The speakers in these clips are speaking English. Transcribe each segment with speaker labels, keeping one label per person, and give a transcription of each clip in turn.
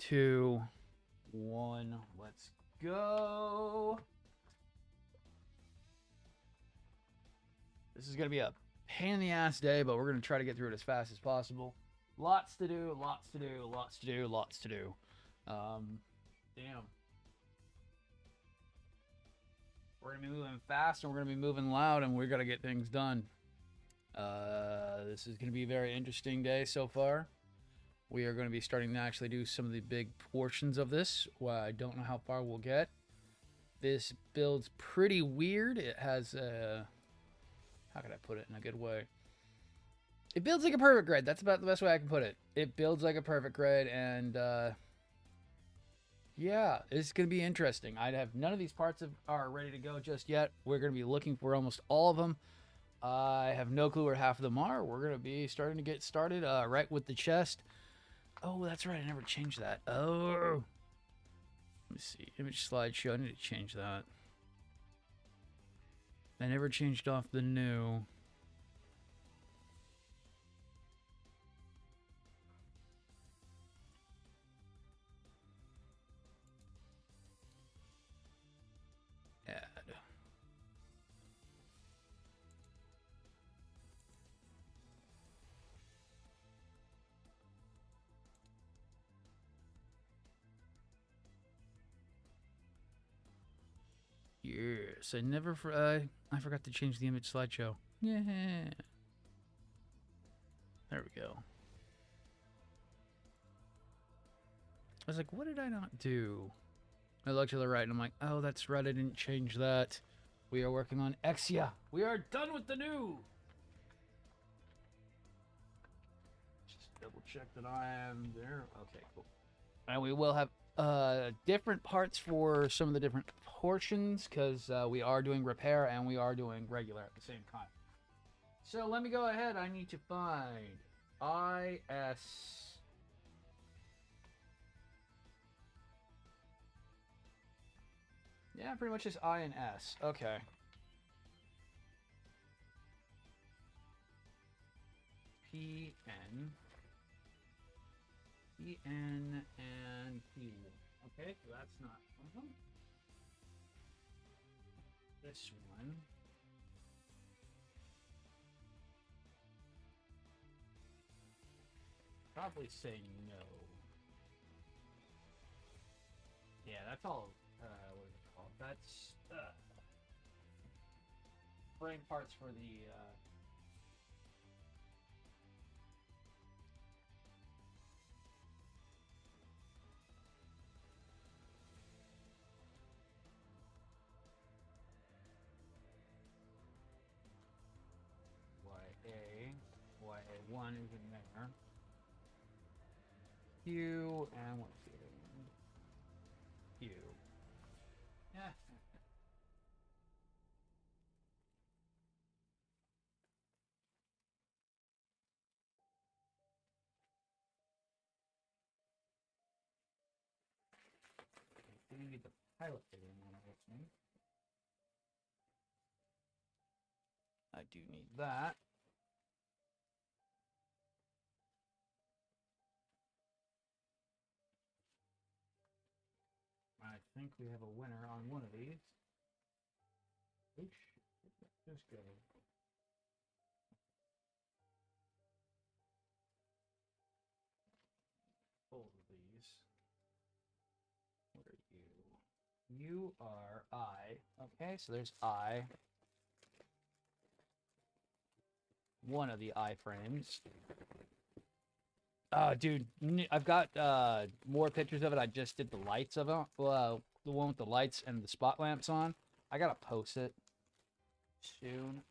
Speaker 1: 2, 1. Let's go. This is going to be a pain in the ass day, but we're going to try to get through it as fast as possible. Lots to do, lots to do, lots to do, lots to do. Damn. We're going to be moving fast and we're going to be moving loud and we're going to get things done. This is going to be a very interesting day so far. We are going to be starting to actually do some of the big portions of this. Well, I don't know how far we'll get. This build's pretty weird. It has a... How can I put it in a good way? It builds like a perfect grid. That's about the best way I can put it. It builds like a perfect grid, and yeah, it's going to be interesting. I have none of these parts are ready to go just yet. We're going to be looking for almost all of them. I have no clue where half of them are. We're going to be starting to get started right with the chest. Oh, that's right. I never changed that. Oh. Let me see. Image slideshow. I need to change that. I never changed off the new. Add. Yes, I forgot to change the image slideshow. Yeah. There we go. I was like, what did I not do? I looked to the right and I'm like, oh, that's right. I didn't change that. We are working on exia. We are done with the new. Just double check that I am there. Okay, cool. And we will have different parts for some of the different portions because we are doing repair and we are doing regular at the same time. So let me go ahead. I need to find IS. Yeah, pretty much just I and S. Okay. PN. PN and P. Okay, so that's not one of them. This one. Probably say no. Yeah, that's all. What is it called? That's frame parts for the. YA1 is in there. Q and what's the other one? Q. Yeah. Didn't need the pilot figure one of me. I do need that. I think we have a winner on one of these. Oops. Just go. Both of these. What are you? You are I. Okay, so there's I. One of the iframes. Dude, I've got more pictures of it. I just did the lights of it. Well, the one with the lights and the spot lamps on. I gotta post it soon.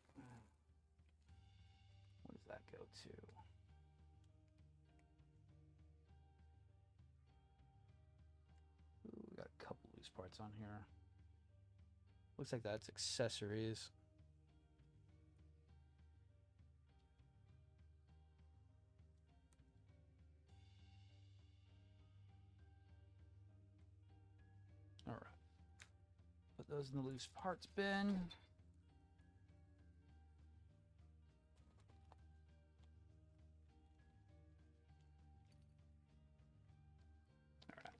Speaker 1: What does that go to? Ooh, we got a couple loose parts on here. Looks like that's accessories. All right. Put those in the loose parts bin. All right.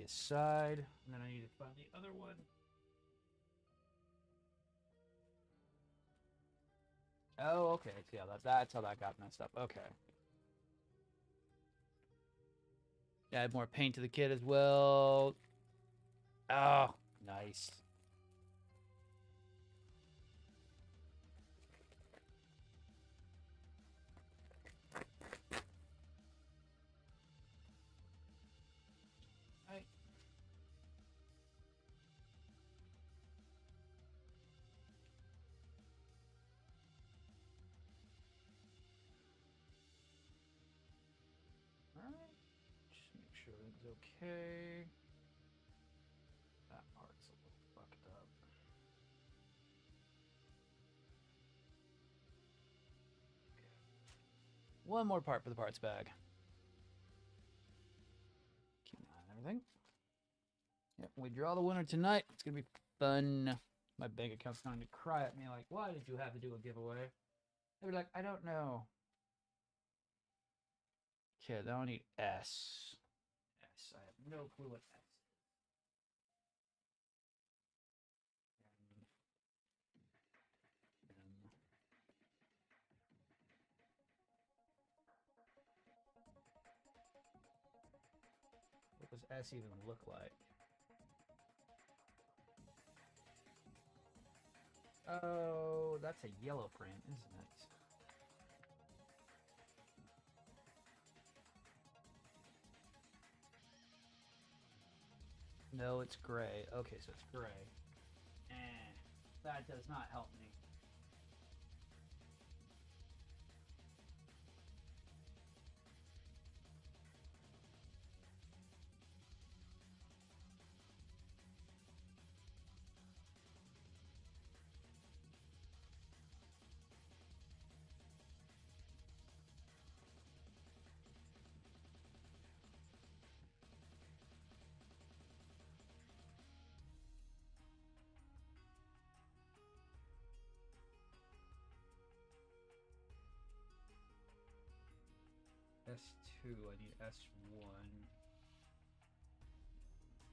Speaker 1: aside. And then I need to find the other one. Oh, okay. So yeah, that's how that got messed up. Okay. Add more paint to the kit as well. Oh, nice. Right. All right. Just make sure everything's okay. That part's a little fucked up. One more part for the parts bag. Keep an eye on everything. Yep, we draw the winner tonight. It's gonna be fun. My bank account's starting to cry at me like, why did you have to do a giveaway? They were like, I don't know. Okay, now I need S. S. I have no clue what S is. What does S even look like? Oh, that's a yellow print, isn't it? No, it's gray. Okay, so it's gray. That does not help me. S2, I need S1.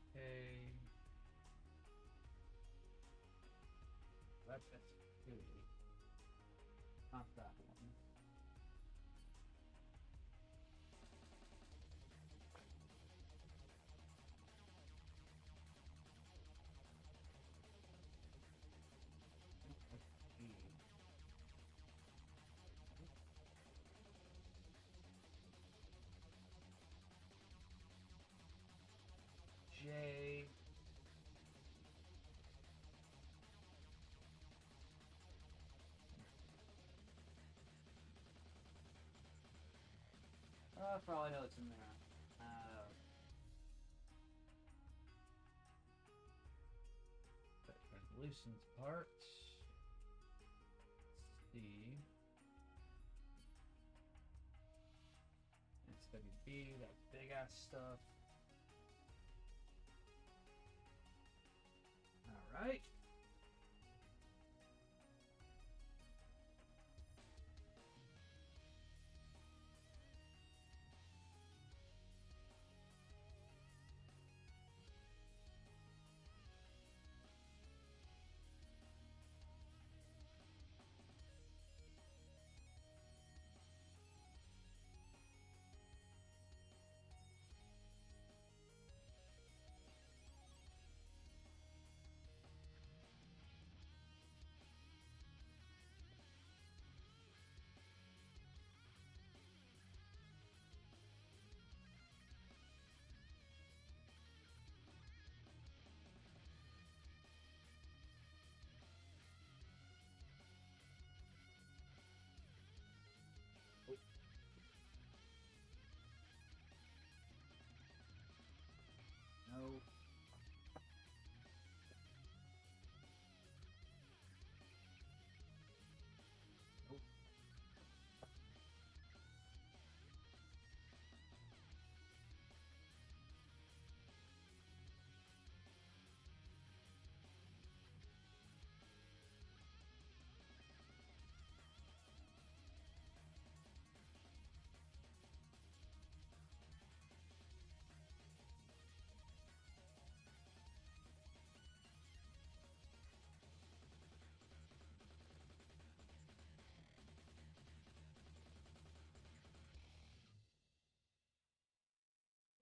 Speaker 1: Okay. That's S2. Not that one. J. For all I know, it's in there. Translucent parts. C. SWB, that big ass stuff. All right.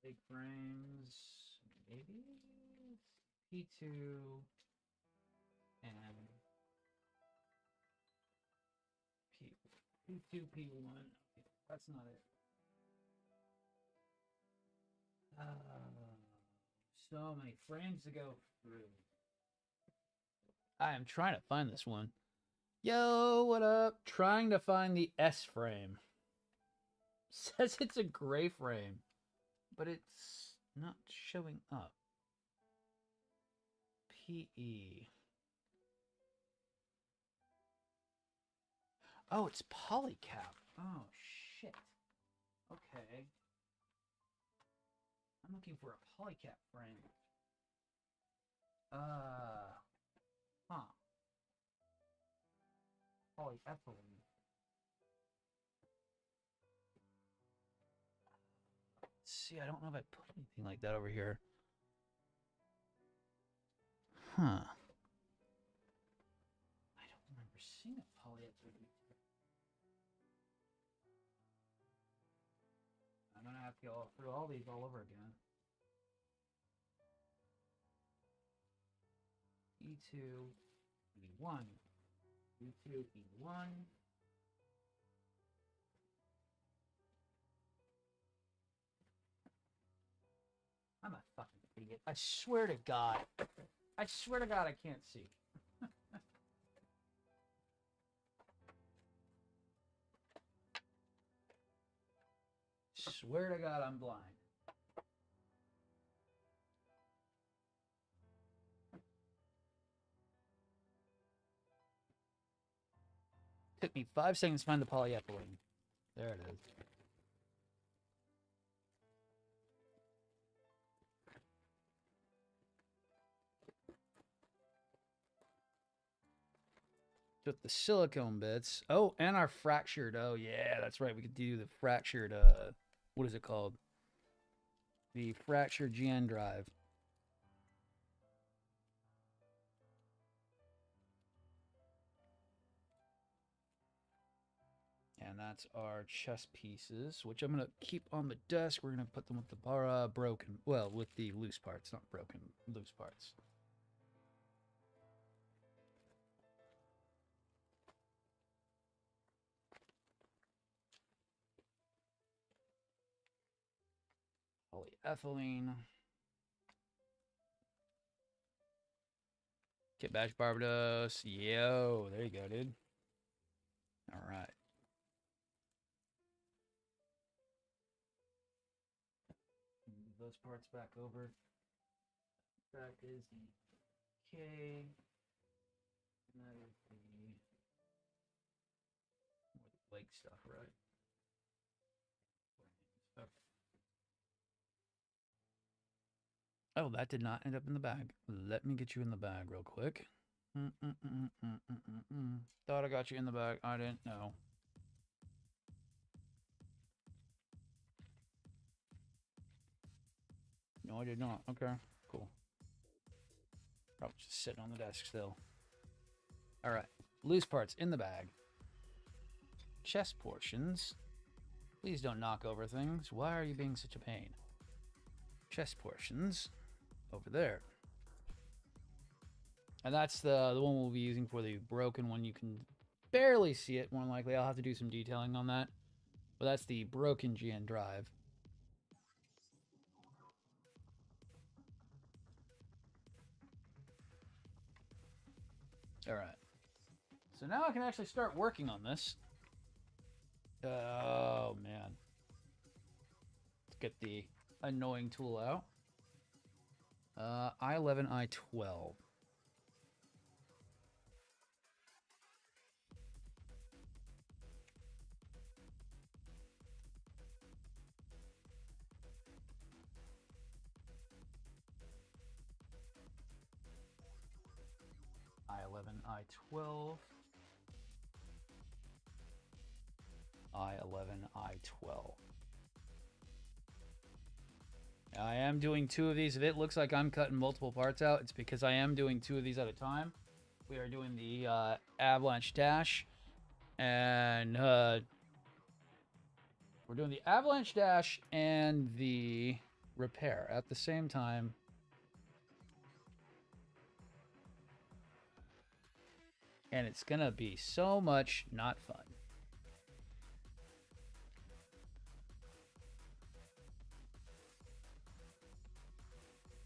Speaker 1: Big frames, maybe P2 and P2, P1. Okay, that's not it. So many frames to go through. I am trying to find this one. Yo, what up? Trying to find the S frame. Says it's a gray frame, but it's not showing up. PE. Oh, it's polycap. Oh, shit. Okay. I'm looking for a polycap frame. Huh. Polyethylene. See, I don't know if I put anything like that over here. Huh. I don't remember seeing a polyethylene. I'm gonna have to go through all these all over again. E2, E1, E2, E1. I'm a fucking idiot. I swear to God. I swear to God I can't see. Swear to God I'm blind. Took me 5 seconds to find the polyethylene. There it is. Took the silicone bits. Oh, and our fractured. Oh, yeah, that's right. We could do the fractured, what is it called? The fractured GN drive. And that's our chess pieces, which I'm going to keep on the desk. We're going to put them with the broken, well, with the loose parts, not broken, loose parts. Polyethylene. Kit Bash Barbados. Yo, there you go, dude. All right. Move those parts back over. That is the K. And that is the leg stuff, right? Oh, that did not end up in the bag. Let me get you in the bag real quick. Thought I got you in the bag. I didn't know. No, I did not. Okay, cool. Probably just sitting on the desk still. All right. Loose parts in the bag. Chest portions. Please don't knock over things. Why are you being such a pain? Chest portions. Over there. And that's the one we'll be using for the broken one. You can barely see it, more likely. I'll have to do some detailing on that. But that's the broken GN drive. All right. So now I can actually start working on this. Oh, man. Let's get the annoying tool out. I11, I12. I11, I12. I11, I12. I am doing 2 of these. If it looks like I'm cutting multiple parts out, it's because I am doing 2 of these at a time. We are doing the avalanche dash, and we're doing the avalanche dash and the repair at the same time. And it's going to be so much not fun.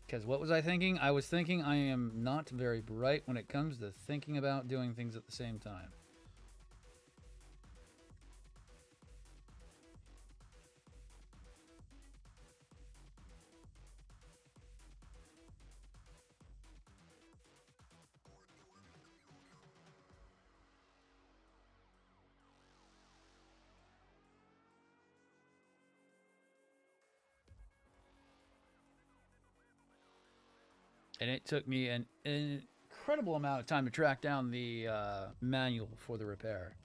Speaker 1: Because what was I thinking? I was thinking I am not very bright when it comes to thinking about doing things at the same time. And it took me an incredible amount of time to track down the manual for the repair.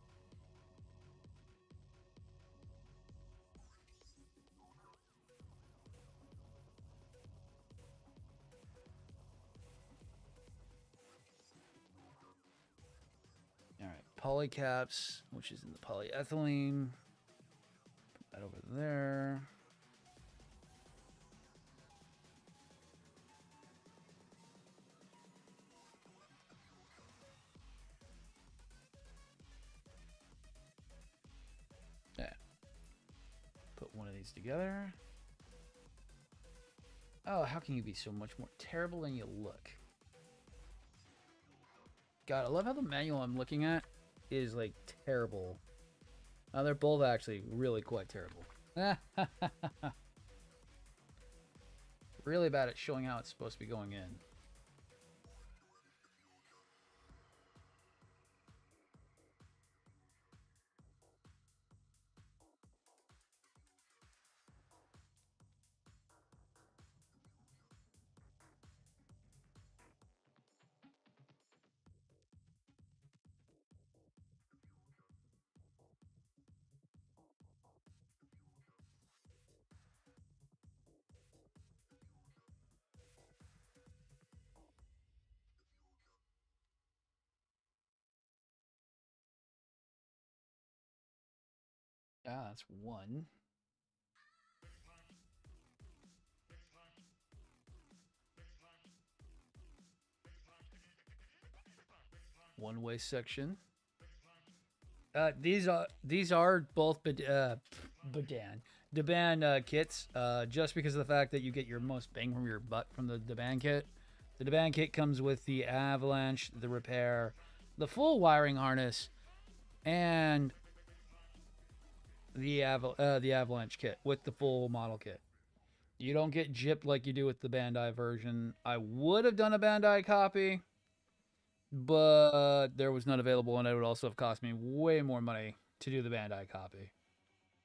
Speaker 1: All right, polycaps, which is in the polyethylene. Put that over there. Yeah. Put one of these together. Oh, how can you be so much more terrible than you look? God, I love how the manual I'm looking at is like terrible. They're both actually really quite terrible. Really bad at showing how it's supposed to be going in. Ah, that's one. One-way section. These are both Deban kits. Just because of the fact that you get your most bang from your butt from the Deban kit. The Deban kit comes with the avalanche, the repair, the full wiring harness, and the avalanche kit with the full model kit. You don't get gypped like you do with the Bandai version. I would have done a Bandai copy, but there was none available, and it would also have cost me way more money to do the Bandai copy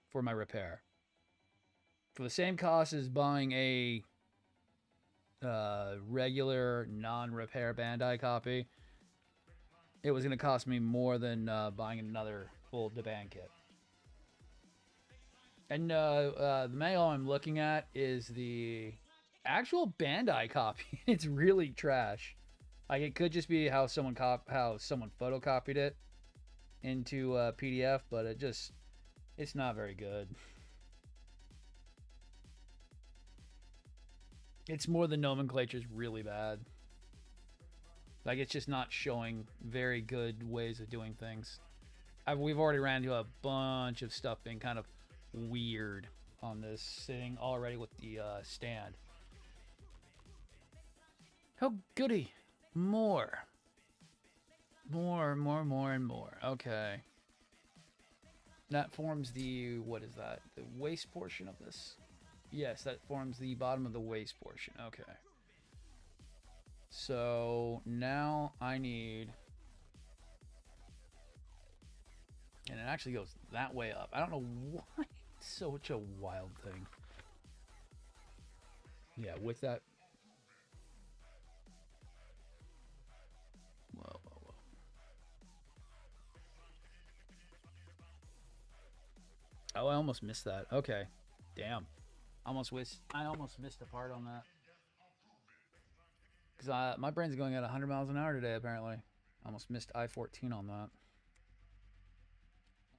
Speaker 1: for my repair. For the same cost as buying a regular non-repair Bandai copy, it was going to cost me more than buying another full Deban kit. And the manual I'm looking at is the actual Bandai copy. It's really trash. Like, it could just be how someone photocopied it into PDF, but it's not very good. It's more the nomenclature is really bad. Like, it's just not showing very good ways of doing things. We've already ran into a bunch of stuff being kind of weird on this sitting already with the stand. Oh, goody. More, and more. Okay. That forms the, what is that? The waist portion of this? Yes, that forms the bottom of the waist portion. Okay. So now I need, and it actually goes that way up. I don't know why it's such a wild thing. Yeah, with that. Whoa. Oh, I almost missed that. Okay. Damn. I almost missed a part on that. Because my brain's going at 100 miles an hour today, apparently. I almost missed I-14 on that.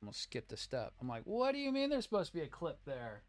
Speaker 1: Almost skipped a step. I'm like, what do you mean there's supposed to be a clip there?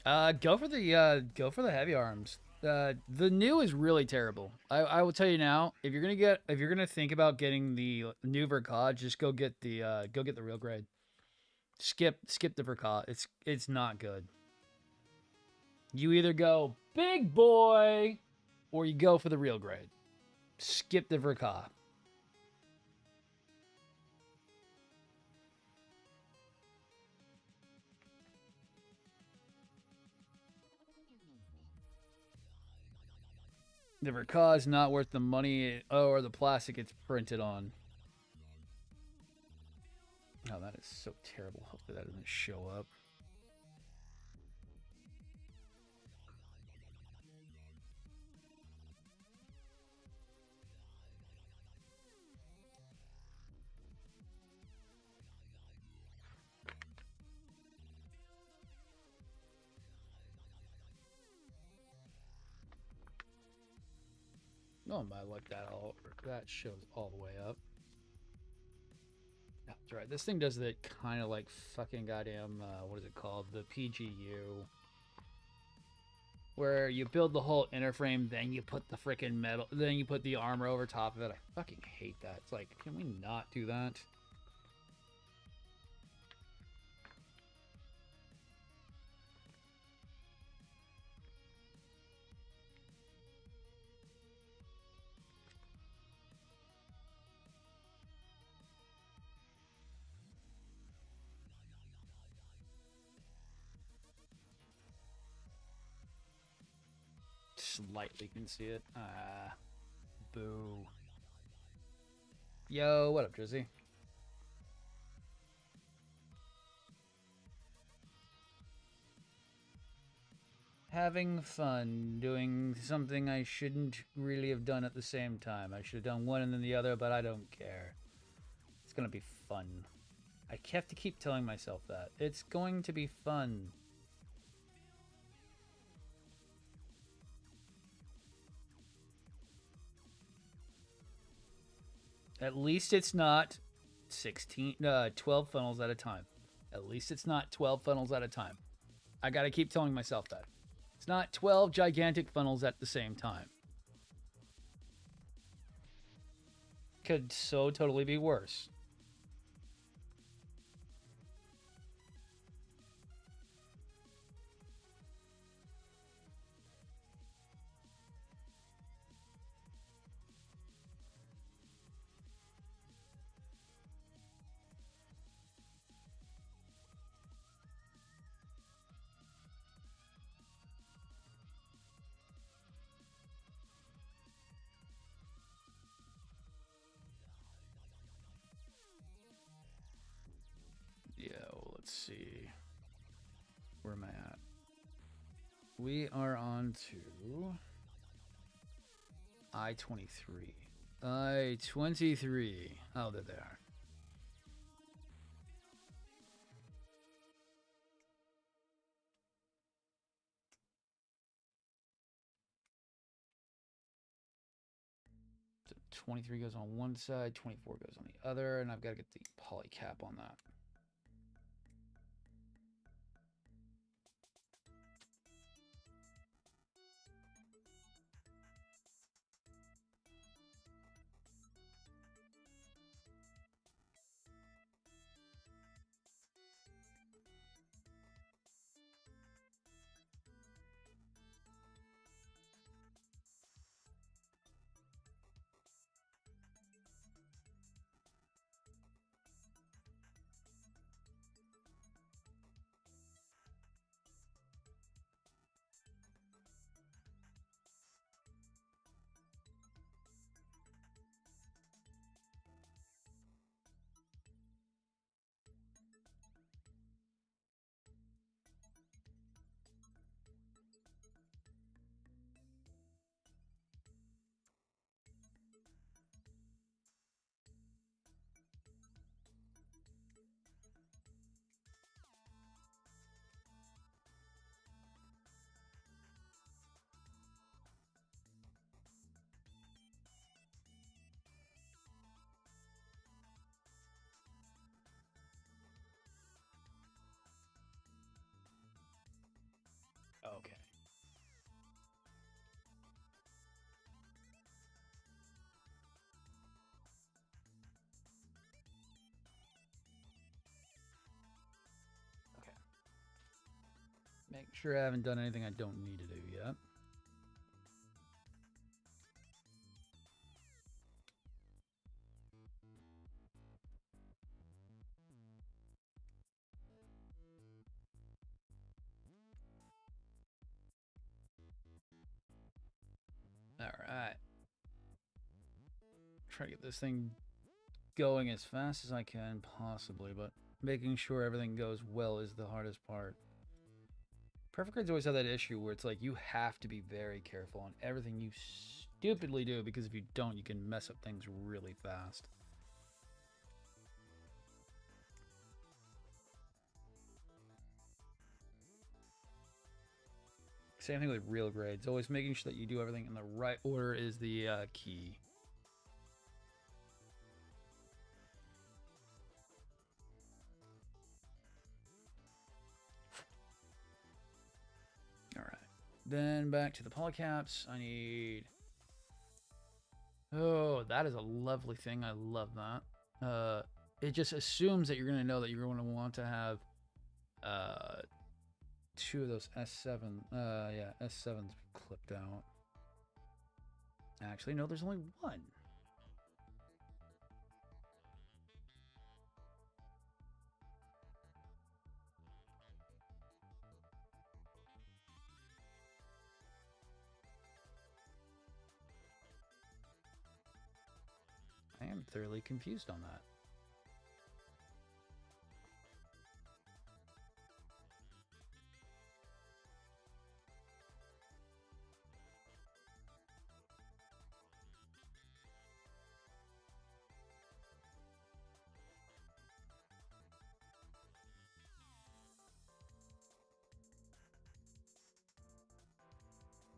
Speaker 1: Go for the heavy arms. The new is really terrible. I will tell you now. If you're gonna think about getting the new Vercod, just go get the real grade. Skip the Vercod. It's not good. You either go big boy, or you go for the real grade. Skip the Vercod. The Vercod is not worth the money or the plastic it's printed on. Oh, that is so terrible. Hopefully that doesn't show up. Oh my, look, that shows all the way up. That's right. This thing does that kind of like fucking goddamn what is it called? The PGU, where you build the whole inner frame, then you put the freaking metal, then you put the armor over top of it. I fucking hate that. It's like, can we not do that? Slightly can see it. Boo. Yo, what up, Drizzy? Having fun doing something I shouldn't really have done at the same time. I should have done one and then the other, but I don't care. It's gonna be fun. I have to keep telling myself that. It's going to be fun. At least it's not 12 funnels at a time. At least it's not 12 funnels at a time. I gotta keep telling myself that. It's not 12 gigantic funnels at the same time. Could so totally be worse. Yeah, well, let's see. Where am I at? We are on to I-23. I-23. Oh, they're there. So 23 goes on one side, 24 goes on the other, and I've got to get the poly cap on that. Sure, I haven't done anything I don't need to do yet. All right. Try to get this thing going as fast as I can, possibly, but making sure everything goes well is the hardest part. Perfect grades always have that issue where it's like you have to be very careful on everything you stupidly do, because if you don't, you can mess up things really fast. Same thing with real grades. Always making sure that you do everything in the right order is the key. All right. Then back to the polycaps. I need... Oh, that is a lovely thing. I love that. It just assumes that you're going to know that you're going to want to have 2 of those S7. Yeah, S7's clipped out. Actually, no, there's only 1. I am thoroughly confused on that.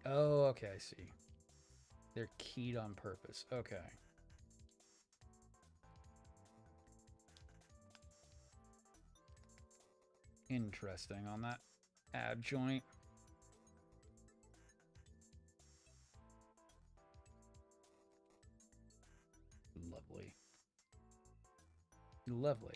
Speaker 1: Oh, okay, I see. They're keyed on purpose. Okay. Interesting on that ab joint. Lovely. Lovely.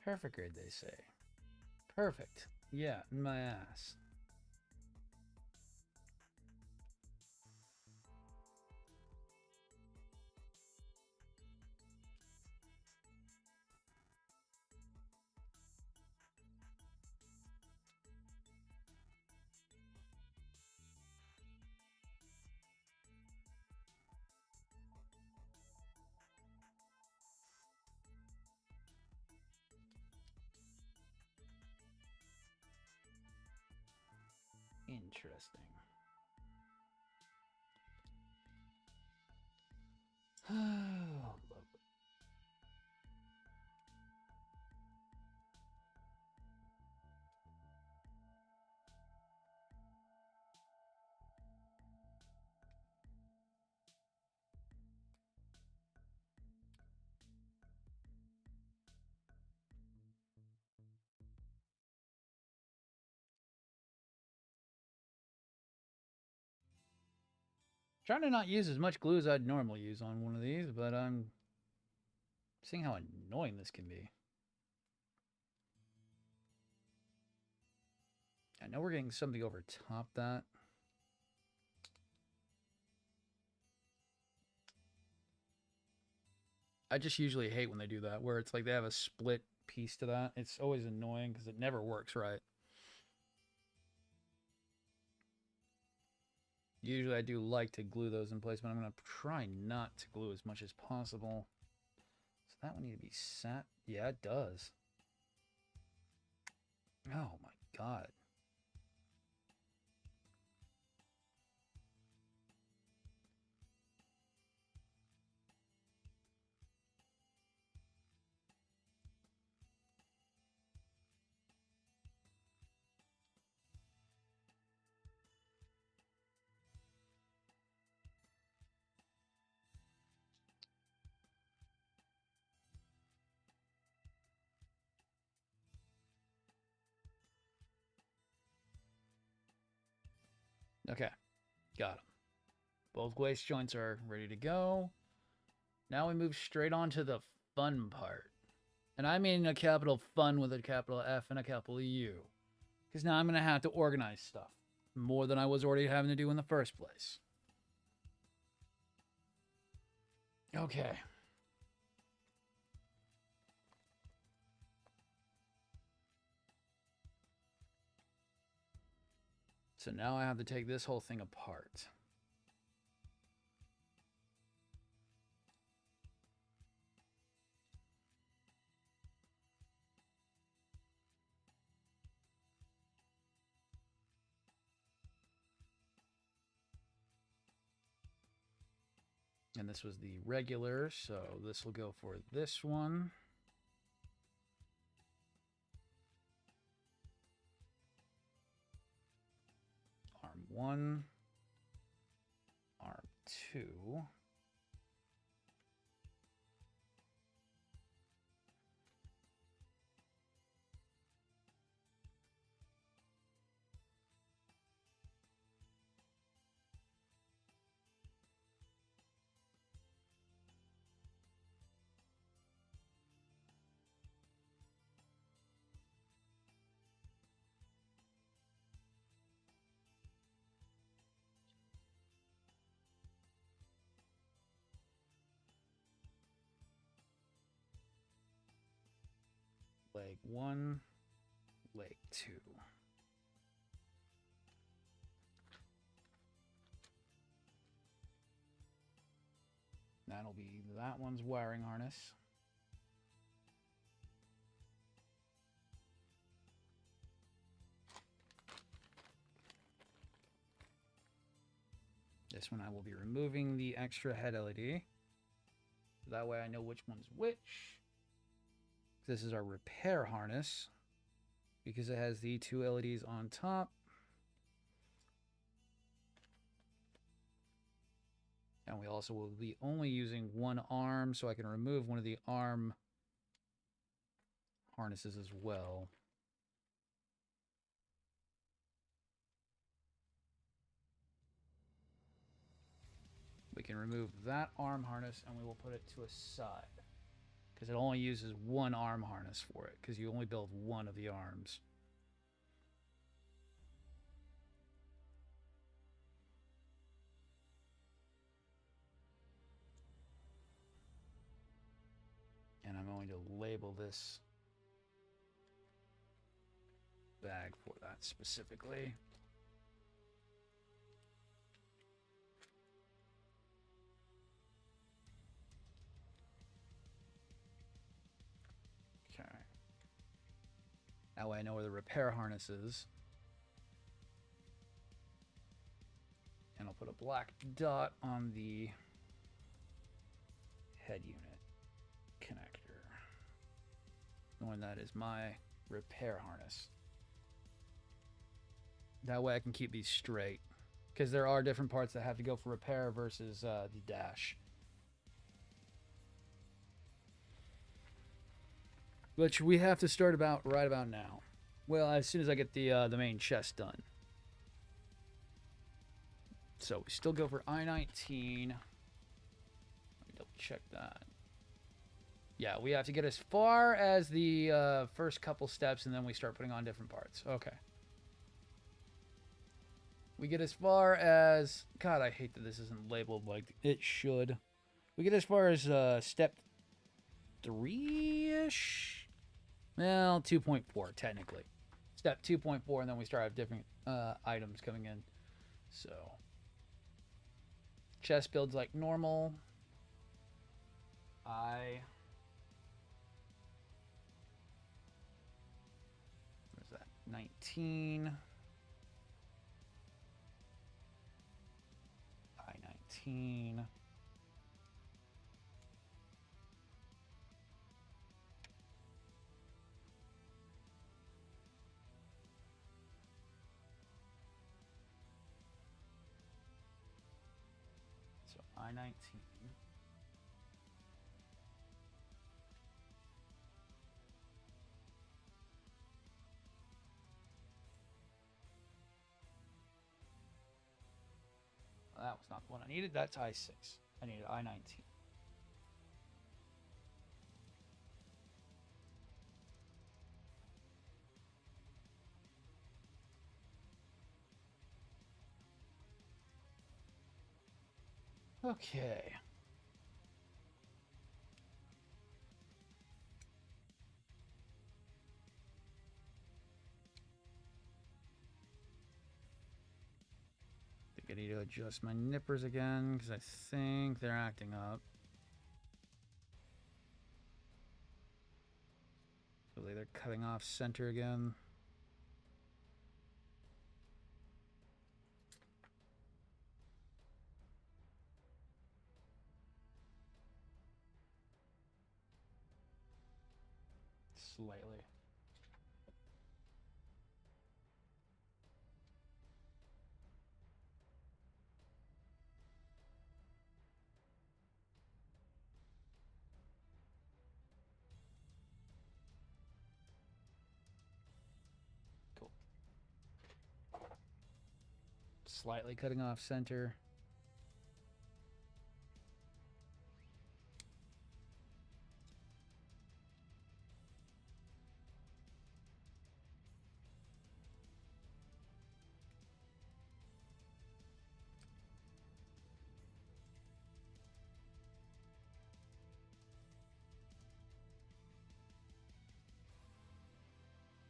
Speaker 1: Perfect grade, they say. Perfect. Yeah, my ass. Interesting. Oh, lovely. Trying to not use as much glue as I'd normally use on one of these, but I'm seeing how annoying this can be. I know we're getting something over top that. I just usually hate when they do that, where it's like they have a split piece to that. It's always annoying because it never works right. Usually I do like to glue those in place, but I'm going to try not to glue as much as possible. So that one need to be sat. Yeah, it does. Oh my god. Okay, got them. Both waist joints are ready to go. Now we move straight on to the fun part. And I mean a capital fun with a capital F and a capital U. Because now I'm going to have to organize stuff more than I was already having to do in the first place. Okay. So now I have to take this whole thing apart. And this was the regular, so this will go for this one. Arm 1. Arm 2. Leg 1, leg 2. That'll be that one's wiring harness. This one I will be removing the extra head LED. That way I know which one's which. This is our repair harness because it has the 2 LEDs on top. And we also will be only using one arm, so I can remove one of the arm harnesses as well. We can remove that arm harness and we will put it to a side, because it only uses one arm harness for it, because you only build one of the arms. And I'm going to label this bag for that specifically. Okay. That way I know where the repair harness is. And I'll put a black dot on the head unit connector, knowing that is my repair harness. That way I can keep these straight, because there are different parts that have to go for repair versus the dash. Which we have to start right about now. Well, as soon as I get the main chest done. So we still go for I-19. Let me double check that. Yeah, we have to get as far as the first couple steps, and then we start putting on different parts. Okay. We get as far as... God, I hate that this isn't labeled like it should. We get as far as step 3-ish? Well, 2.4, technically. Step 2.4, and then we start have different items coming in. So... Chest builds like normal. Where's that? 19. I-19. So I-19. was not the one I needed. That's I6. I needed I19. Okay. I think I need to adjust my nippers again because I think they're acting up. Hopefully they're cutting off center again. Slightly. Cool. Slightly cutting off center.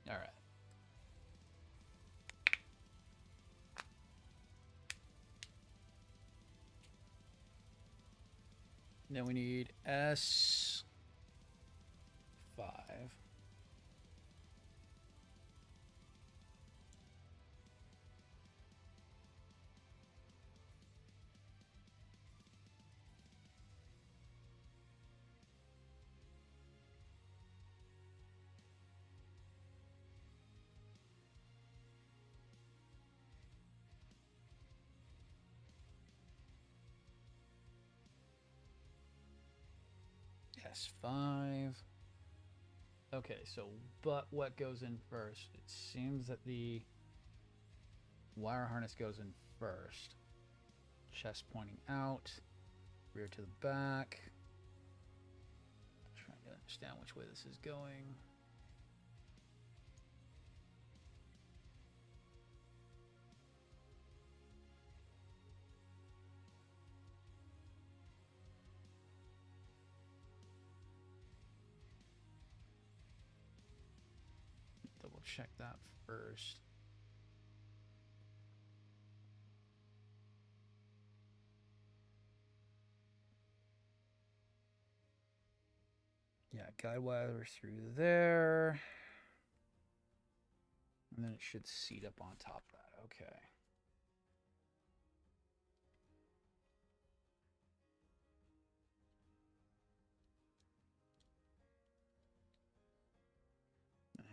Speaker 1: All right. Then we need S5. S5. Okay, so but what goes in first? It seems that the wire harness goes in first. Chest pointing out, rear to the back. Trying to understand which way this is going. Double check that first. Yeah, guide wire through there. And then it should seat up on top of that. Okay.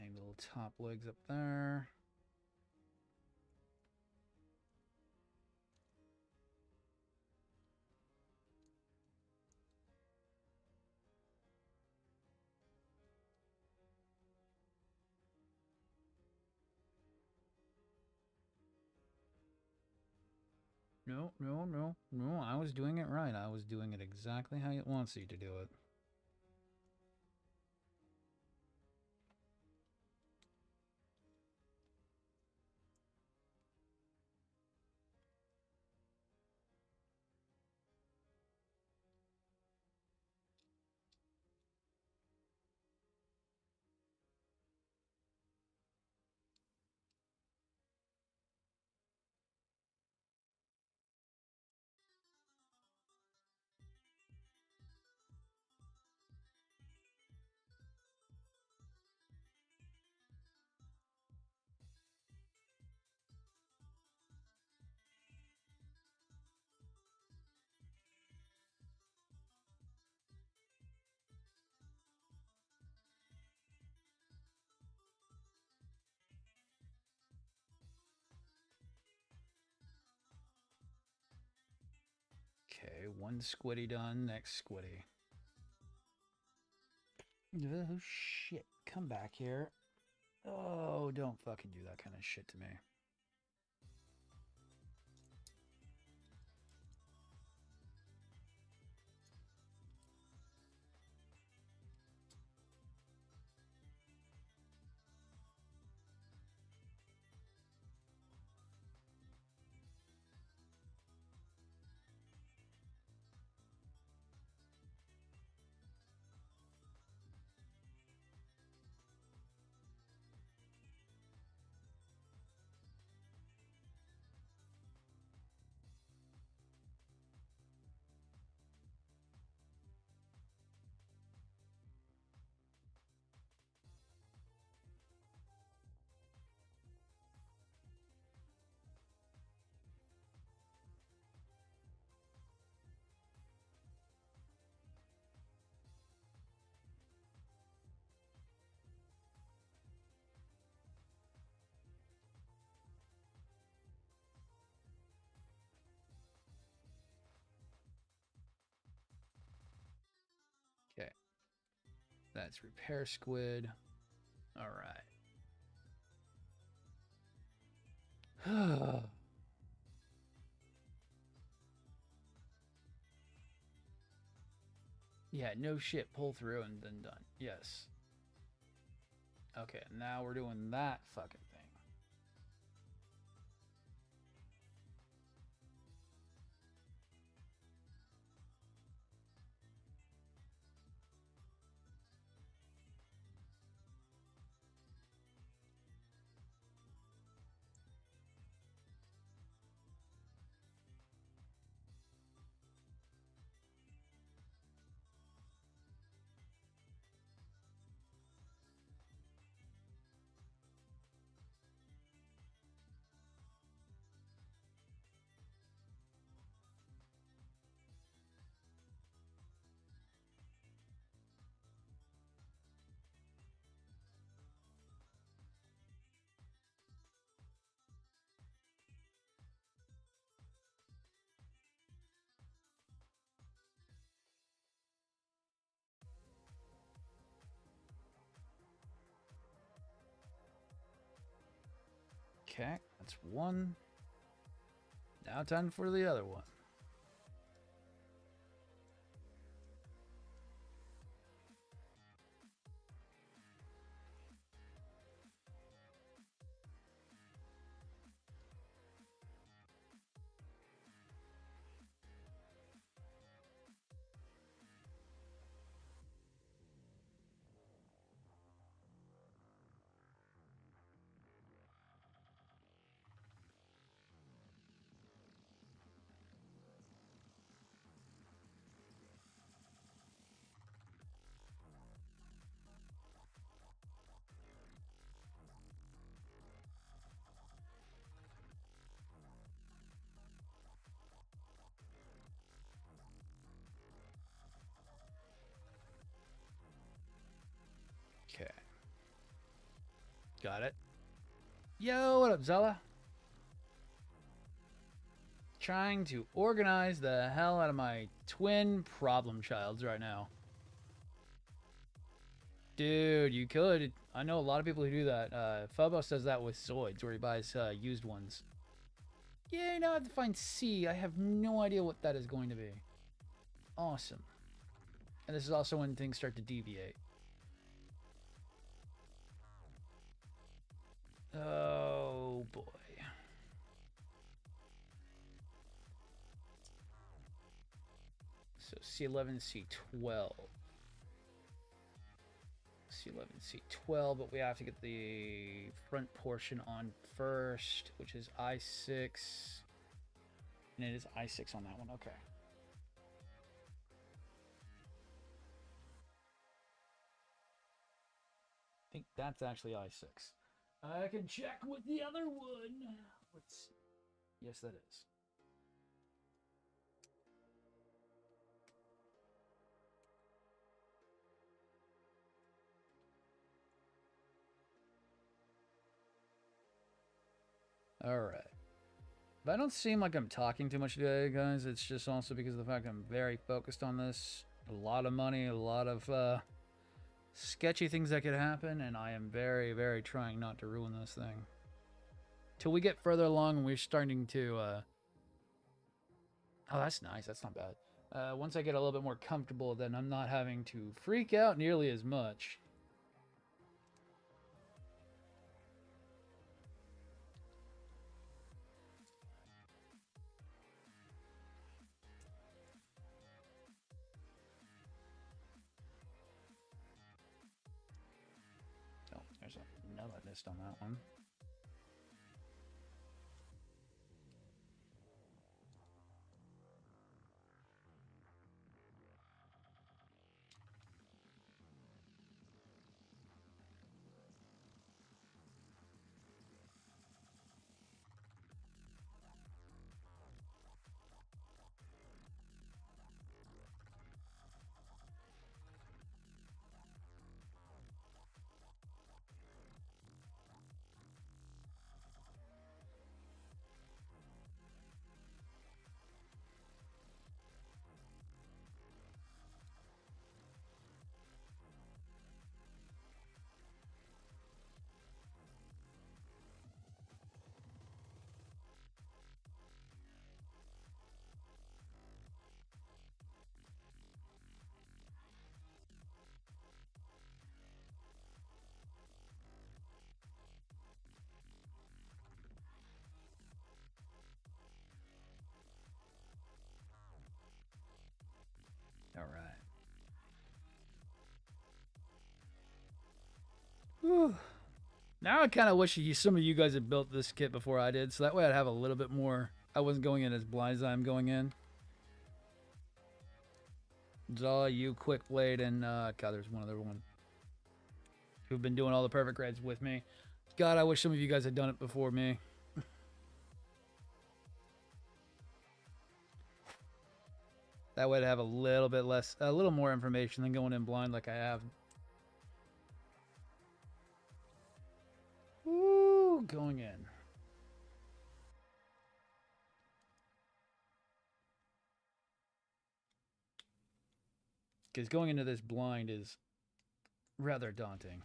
Speaker 1: Hang the little top legs up there. No, no, no, no. I was doing it right. I was doing it exactly how it wants you to do it. Okay, one squiddy done. Next squiddy. Oh, shit. Come back here. Oh, don't fucking do that kind of shit to me. That's repair squid. All right. Yeah, no shit. Pull through and then done. Yes. Okay, now we're doing that fucking thing. Okay, that's one. Now time for the other one. Okay. Got it. Yo, what up, Zella? Trying to organize the hell out of my twin problem childs right now. Dude, you could. I know a lot of people who do that. Phobos does that with Zoids, where he buys used ones. Yeah, now I have to find C. I have no idea what that is going to be. Awesome. And this is also when things start to deviate. Oh, boy. So C11, C12. C11, C12, but we have to get the front portion on first, which is I6. And it is I6 on that one. Okay. I think that's actually I6. I can check with the other one. Let's see. Yes, that is. All right. But I don't seem like I'm talking too much today, guys. It's just also because of the fact I'm very focused on this. A lot of money, a lot of sketchy things that could happen, and I am very, very trying not to ruin this thing. Till we get further along and we're starting to... Oh, that's nice. That's not bad. Once I get a little bit more comfortable, then I'm not having to freak out nearly as much. Oh, there's another list on that one. Now I kind of wish some of you guys had built this kit before I did, so that way I'd have a little bit more. I wasn't going in as blind as I'm going in. Zaw, you, Quick Blade, and God, there's one other one who've been doing all the perfect raids with me. God, I wish some of you guys had done it before me. That way I'd have a little bit less, a little more information than going in blind like I have. Woo, going in. Because going into this blind is rather daunting.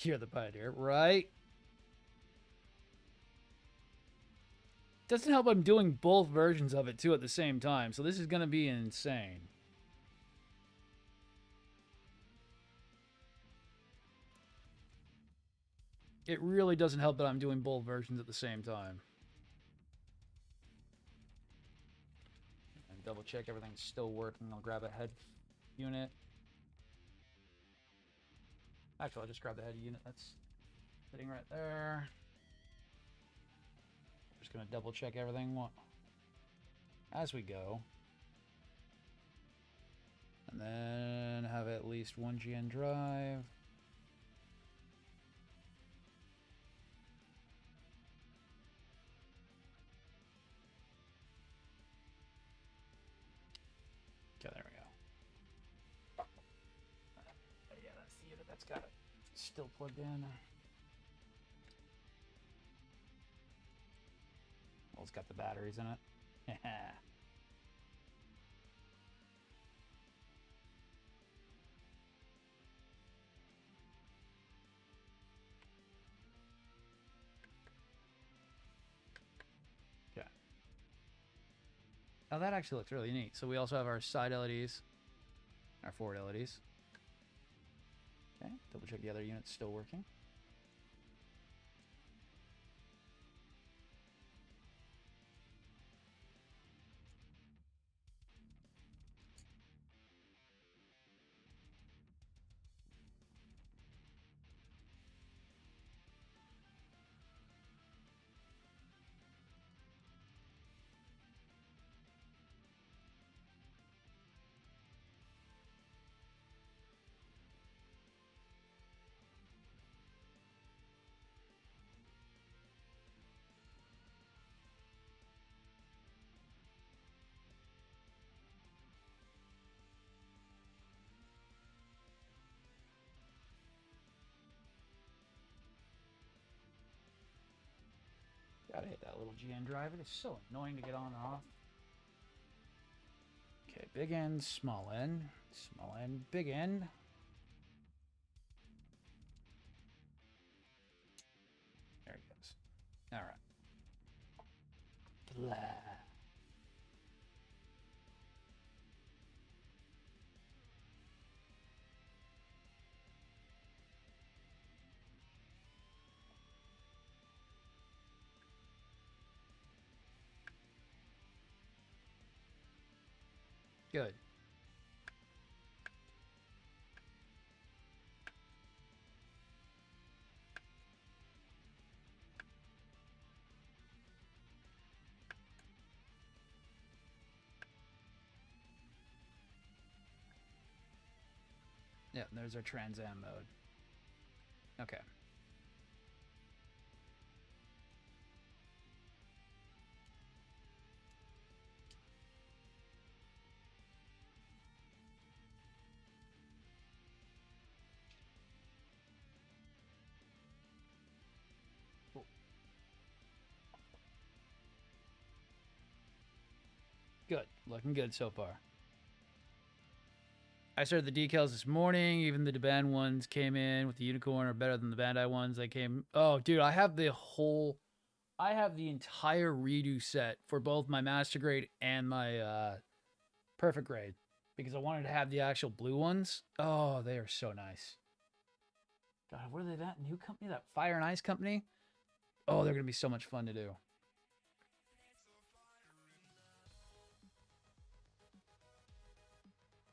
Speaker 1: You're the pioneer, right? Doesn't help I'm doing both versions of it too at the same time, so this is going to be insane. It really doesn't help that I'm doing both versions at the same time. And double check everything's still working. I'll grab a head unit. Actually, I'll just grab the head unit that's sitting right there. Just going to double check everything as we go. And then have at least one GN drive. Okay, there we go. Yeah, that's the unit that's got it still plugged in. Well, it's got the batteries in it. Okay. Now that actually looks really neat. So we also have our side LEDs, our forward LEDs. Okay, double check the other unit's still working. Gotta hit that little GN drive. It is so annoying to get on and off. Okay, big end, small end, big end. There it goes. All right. Blah. Good. Yeah, there's our Trans Am mode. Okay. Cool. Good. Looking good so far. I started the decals this morning. Even the Deban ones came in with the unicorn are better than the Bandai ones. They came. Oh, dude, I have the entire redo set for both my master grade and my perfect grade because I wanted to have the actual blue ones. Oh, they are so nice. God, what are they? That new company, that Fire and Ice company. Oh, they're gonna be so much fun to do.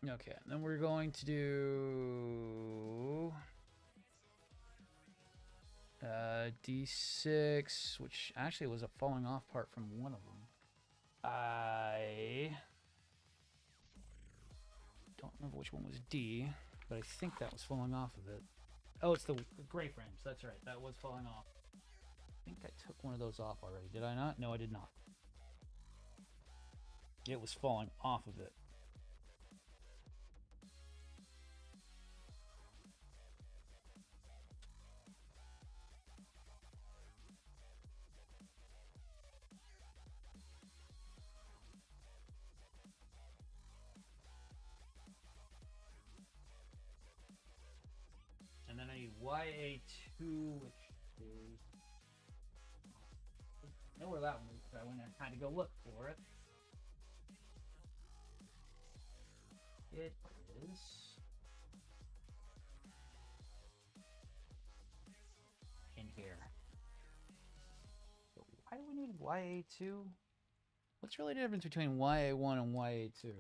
Speaker 1: Okay, and then we're going to do D6, which actually was a falling off part from one of them. I don't remember which one was D, but I think that was falling off of it. Oh, it's the gray frames. That's right. That was falling off. I think I took one of those off already. Did I not? No, I did not. It was falling off of it. And then I need YA2, which is... I know where that one is, so I went and had to go look for it. It is... in here. So why do we need YA2? What's really the difference between YA1 and YA2?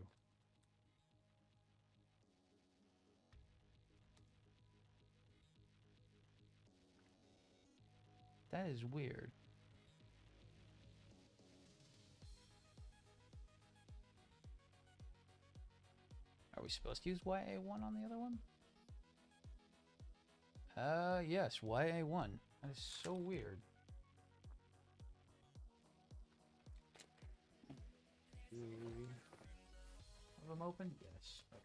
Speaker 1: That is weird. Are we supposed to use YA1 on the other one? Yes, YA1. That is so weird. Have them open? Yes. Okay.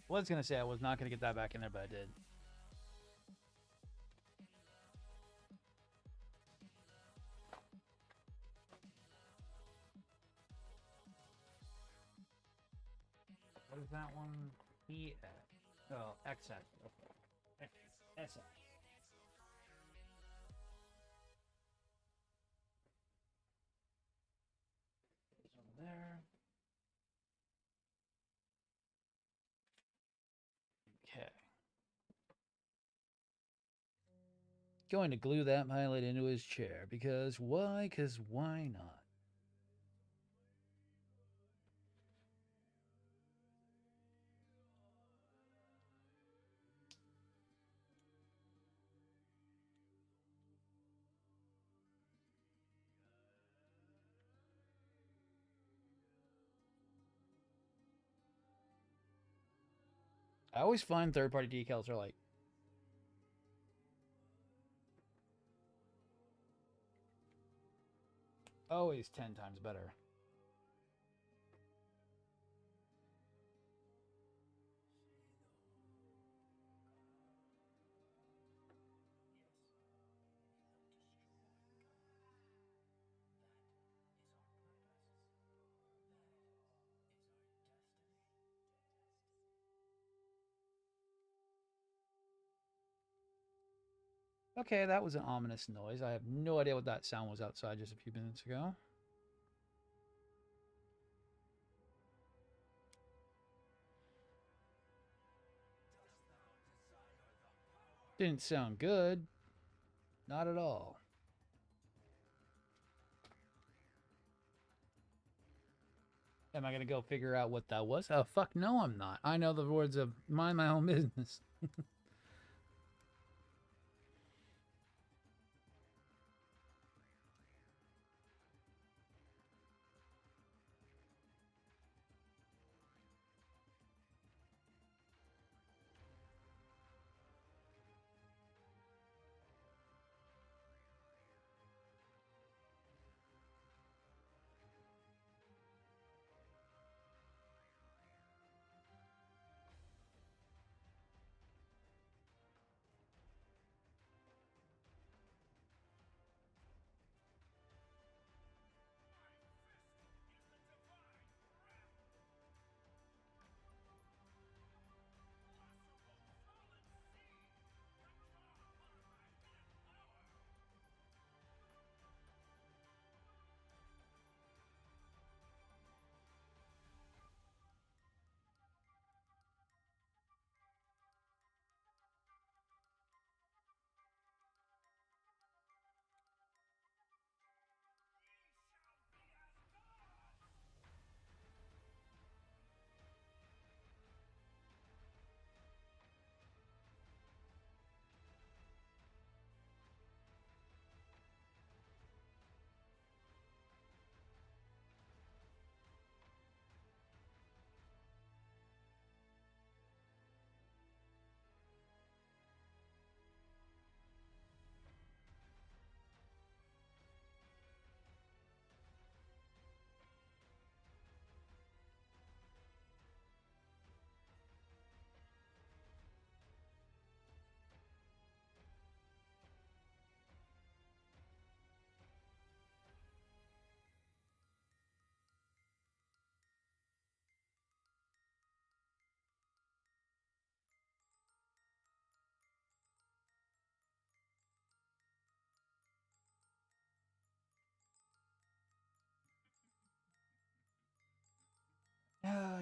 Speaker 1: Was gonna say I was not gonna get that back in there, but I did. What is that one? Oh, XX. Okay. SS. Over there. Okay. Going to glue that pilot into his chair because why? Because why not? I always find third-party decals are like always 10 times better. Okay, that was an ominous noise. I have no idea what that sound was outside just a few minutes ago. Didn't sound good. Not at all. Am I going to go figure out what that was? Oh, fuck no, I'm not. I know the words of mind my own business.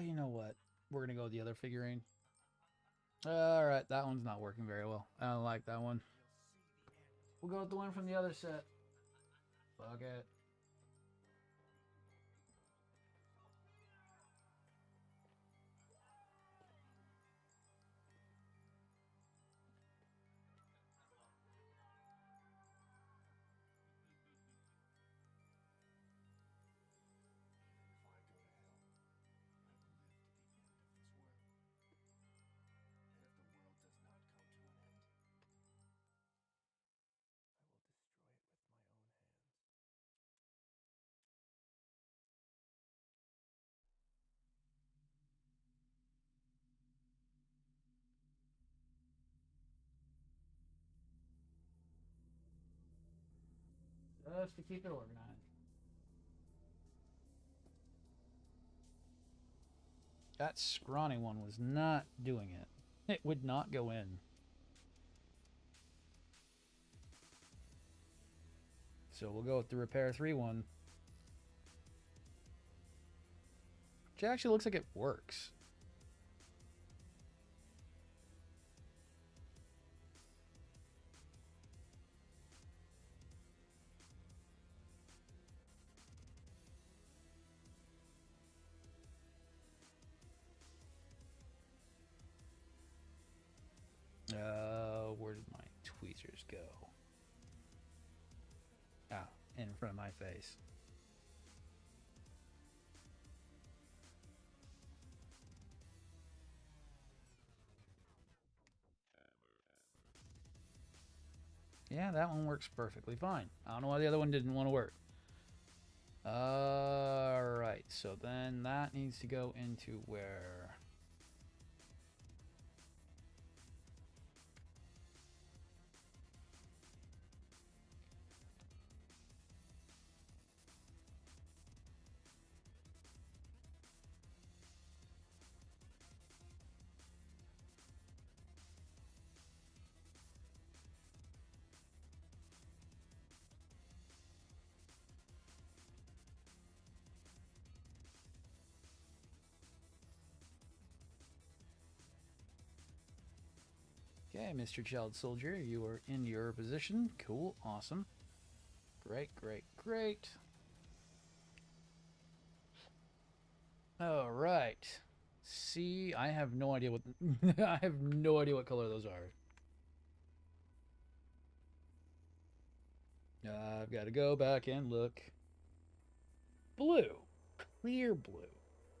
Speaker 1: You know what? We're going to go with the other figurine. Alright, that one's not working very well. I don't like that one. We'll go with the one from the other set. Fuck it. Just to keep it organized. That scrawny one was not doing it. It would not go in. So we'll go with the Repair 3 one. Which actually looks like it works. Where did my tweezers go? Ah, in front of my face. Yeah, that one works perfectly fine. I don't know why the other one didn't want to work. Alright, so then that needs to go into where? Okay, Mr. Child Soldier, you are in your position. Cool, awesome. Great, great, great. All right. See, I have no idea what I have no idea what color those are. I've got to go back and look. Blue. Clear blue.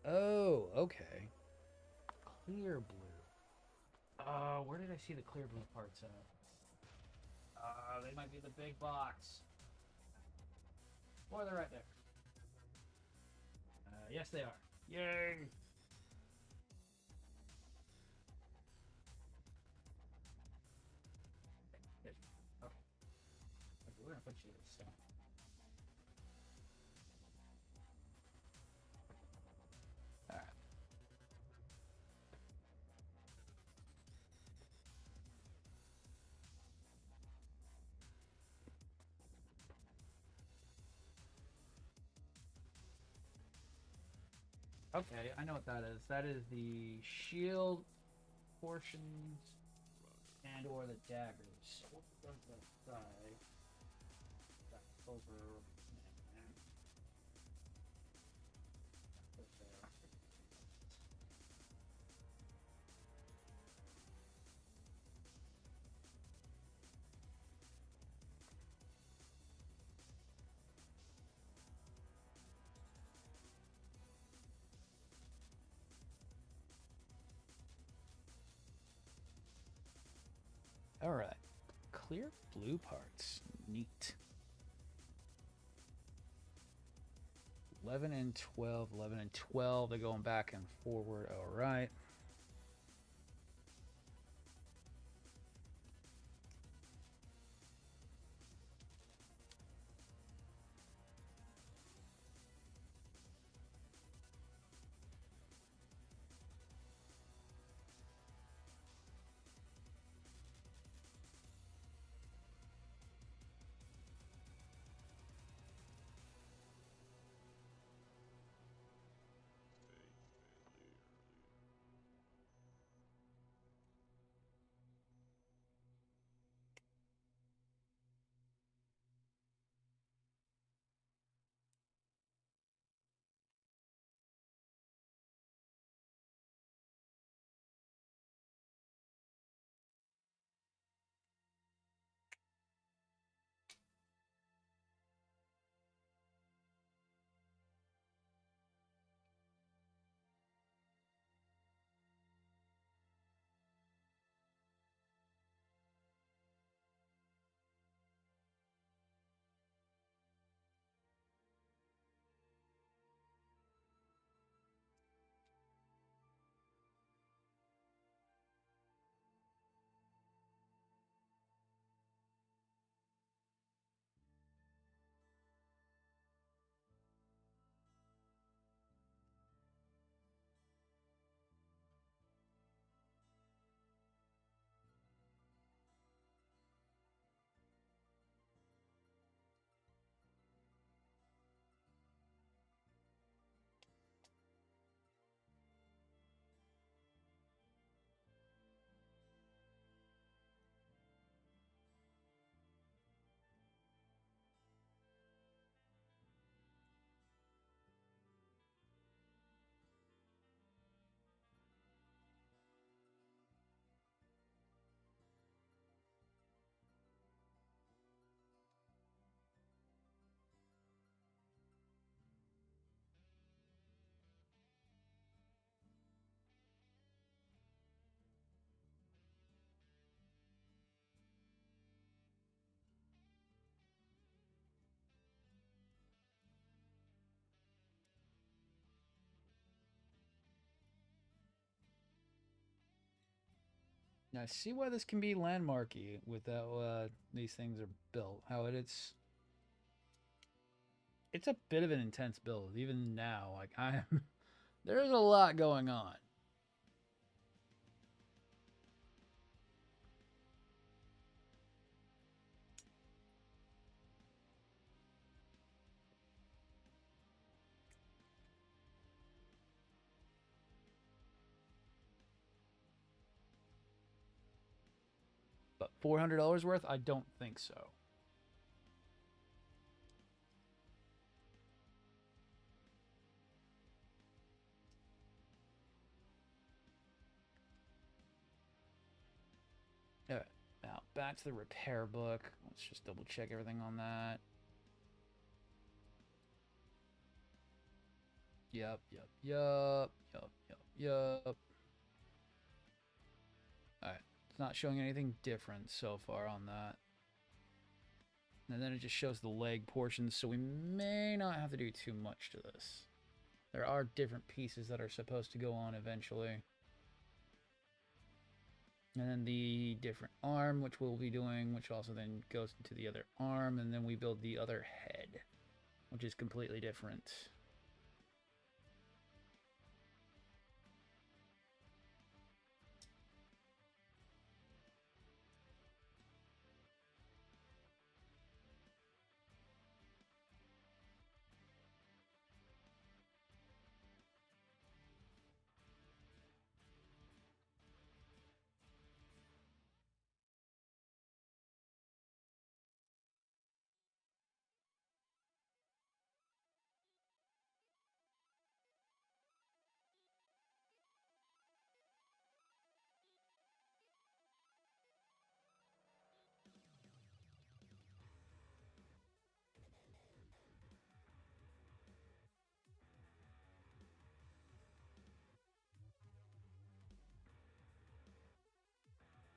Speaker 1: Oh, okay. Clear blue. Where did I see the clear blue parts at? They might be the big box. Or they're right there. Yes, they are. Yay! Okay. Okay, we're gonna put you this stuff. All right. Okay, I know what that is. That is the shield portions and or the daggers. What does that say? That over. All right, clear blue parts. Neat. 11 and 12, 11 and 12. They're going back and forward. All right. Now, I see why this can be landmarky with how these things are built. How it's a bit of an intense build, even now. Like there's a lot going on. But $400 worth? I don't think so. All right, now back to the repair book. Let's just double check everything on that. Yep. Alright, it's not showing anything different so far on that. And then it just shows the leg portions, so we may not have to do too much to this. There are different pieces that are supposed to go on eventually. And then the different arm, which we'll be doing, which also then goes into the other arm, and then we build the other head, which is completely different.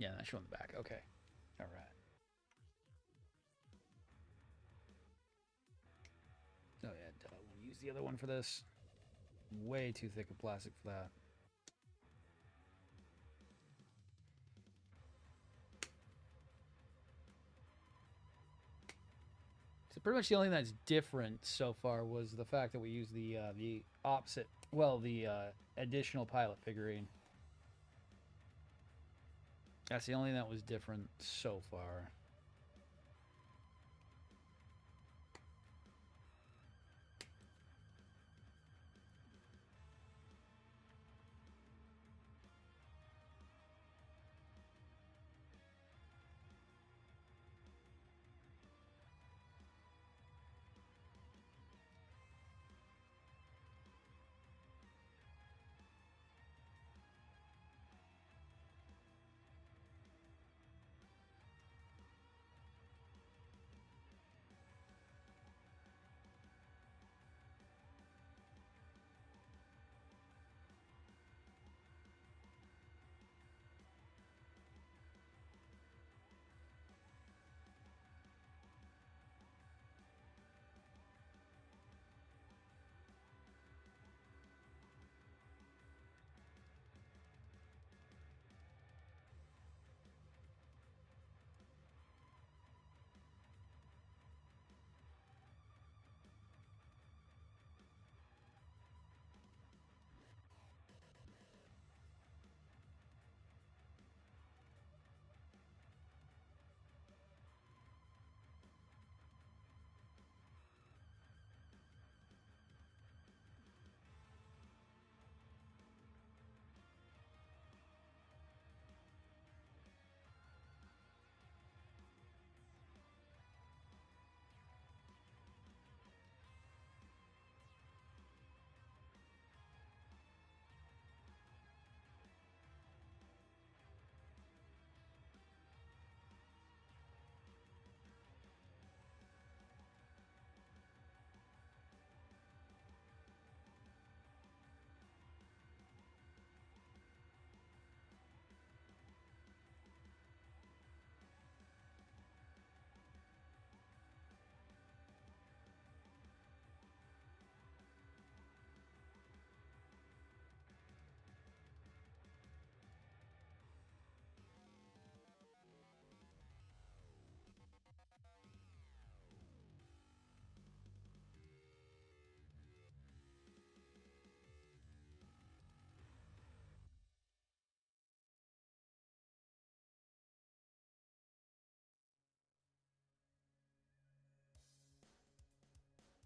Speaker 1: Yeah, that's showing the back. Okay. All right. Oh, yeah, duh. We'll use the other one for this. Way too thick of plastic for that. So pretty much the only thing that's different so far was the fact that we used the opposite, well, the additional pilot figurine. That's the only thing that was different so far.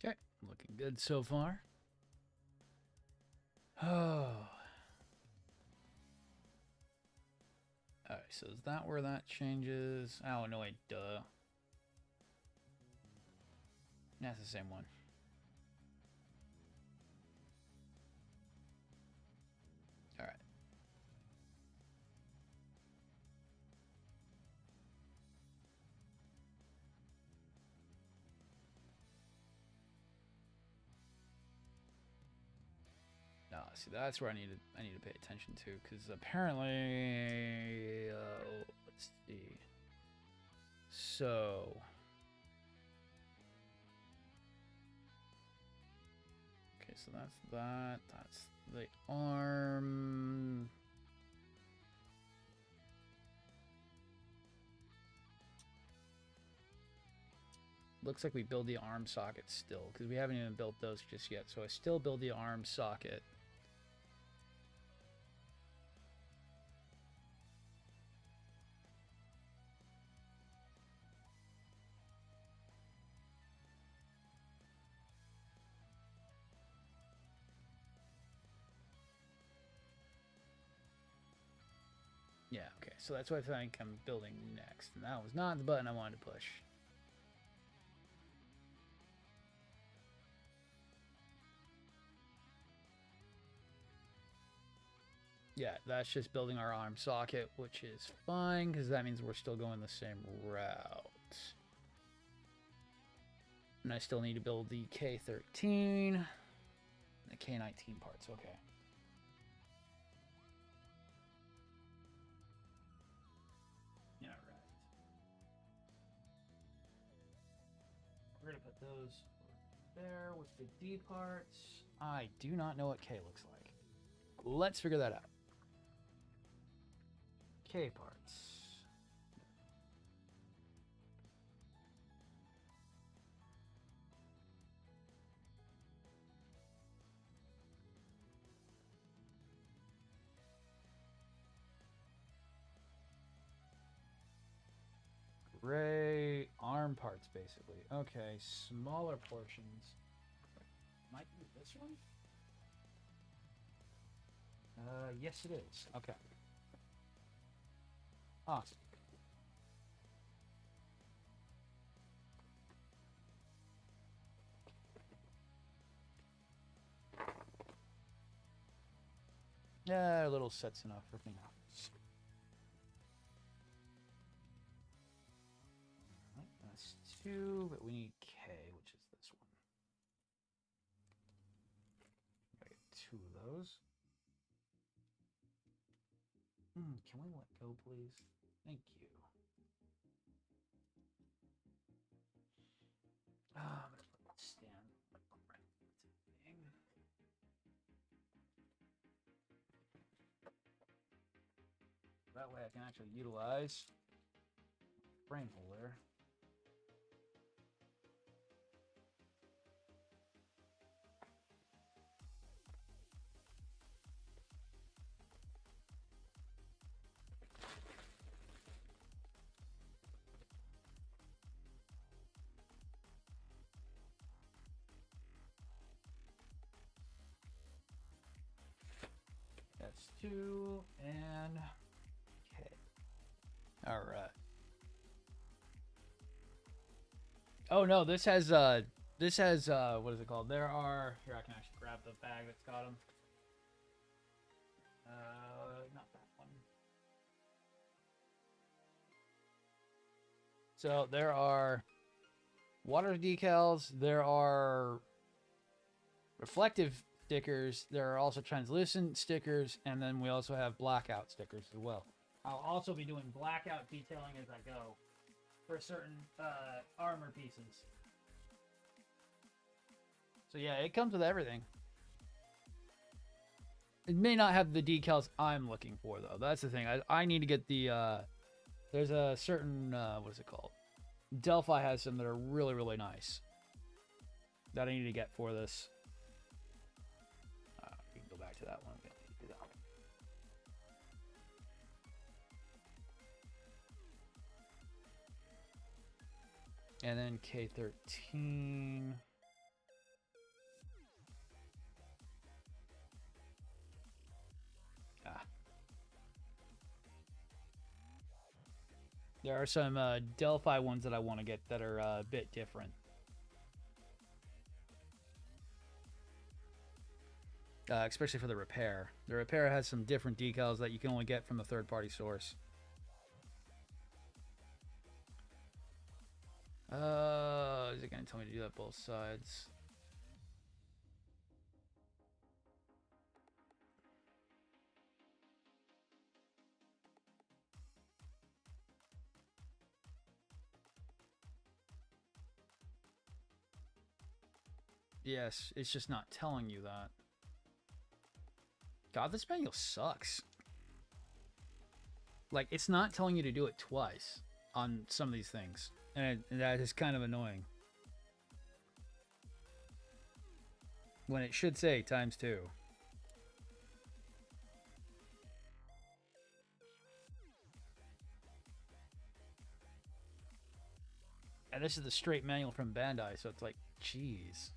Speaker 1: Okay, looking good so far. Oh. Alright, so is that where that changes? Oh, no, wait, duh. That's the same one. All right. No, see, that's where I need to pay attention to, because apparently, let's see. So, okay, so that's that. That's the arm. Looks like we build the arm socket still, because we haven't even built those just yet. So I still build the arm socket. Yeah, okay, so that's what I think I'm building next. And that was not the button I wanted to push. Yeah, that's just building our arm socket, which is fine, because that means we're still going the same route. And I still need to build the K13, the K19 parts, okay. Yeah, right. We're gonna put those there with the D parts. I do not know what K looks like. Let's figure that out. K parts. Gray arm parts, basically. Okay, smaller portions. Might be this one? Yes it is. Okay. Awesome. Yeah, a little set's enough for me now. Alright, that's 2, but we need K, which is this one. I get 2 of those. Can we let go, please? Thank you. I'm gonna put the stand right thing. That way I can actually utilize frame holder. That's 2 and K. All right. Oh no, this has what is it called? There are here. I can actually grab the bag that's got them. Not that one. So there are water decals. There are reflective stickers. There are also translucent stickers, and then we also have blackout stickers as well. I'll also be doing blackout detailing as I go for certain armor pieces. So yeah, it comes with everything. It may not have the decals I'm looking for, though. That's the thing. I need to get the... there's a certain... what is it called? Delphi has some that are really, really nice. That I need to get for this. We can go back to that one. We don't need to do that one. And then K13... There are some Delphi ones that I want to get that are a bit different. Especially for the repair. The repair has some different decals that you can only get from a third-party source. Is it going to tell me to do that both sides? Yes, it's just not telling you that. God, this manual sucks. Like, it's not telling you to do it twice on some of these things. And that is kind of annoying. When it should say ×2. And this is the straight manual from Bandai, so it's like, jeez.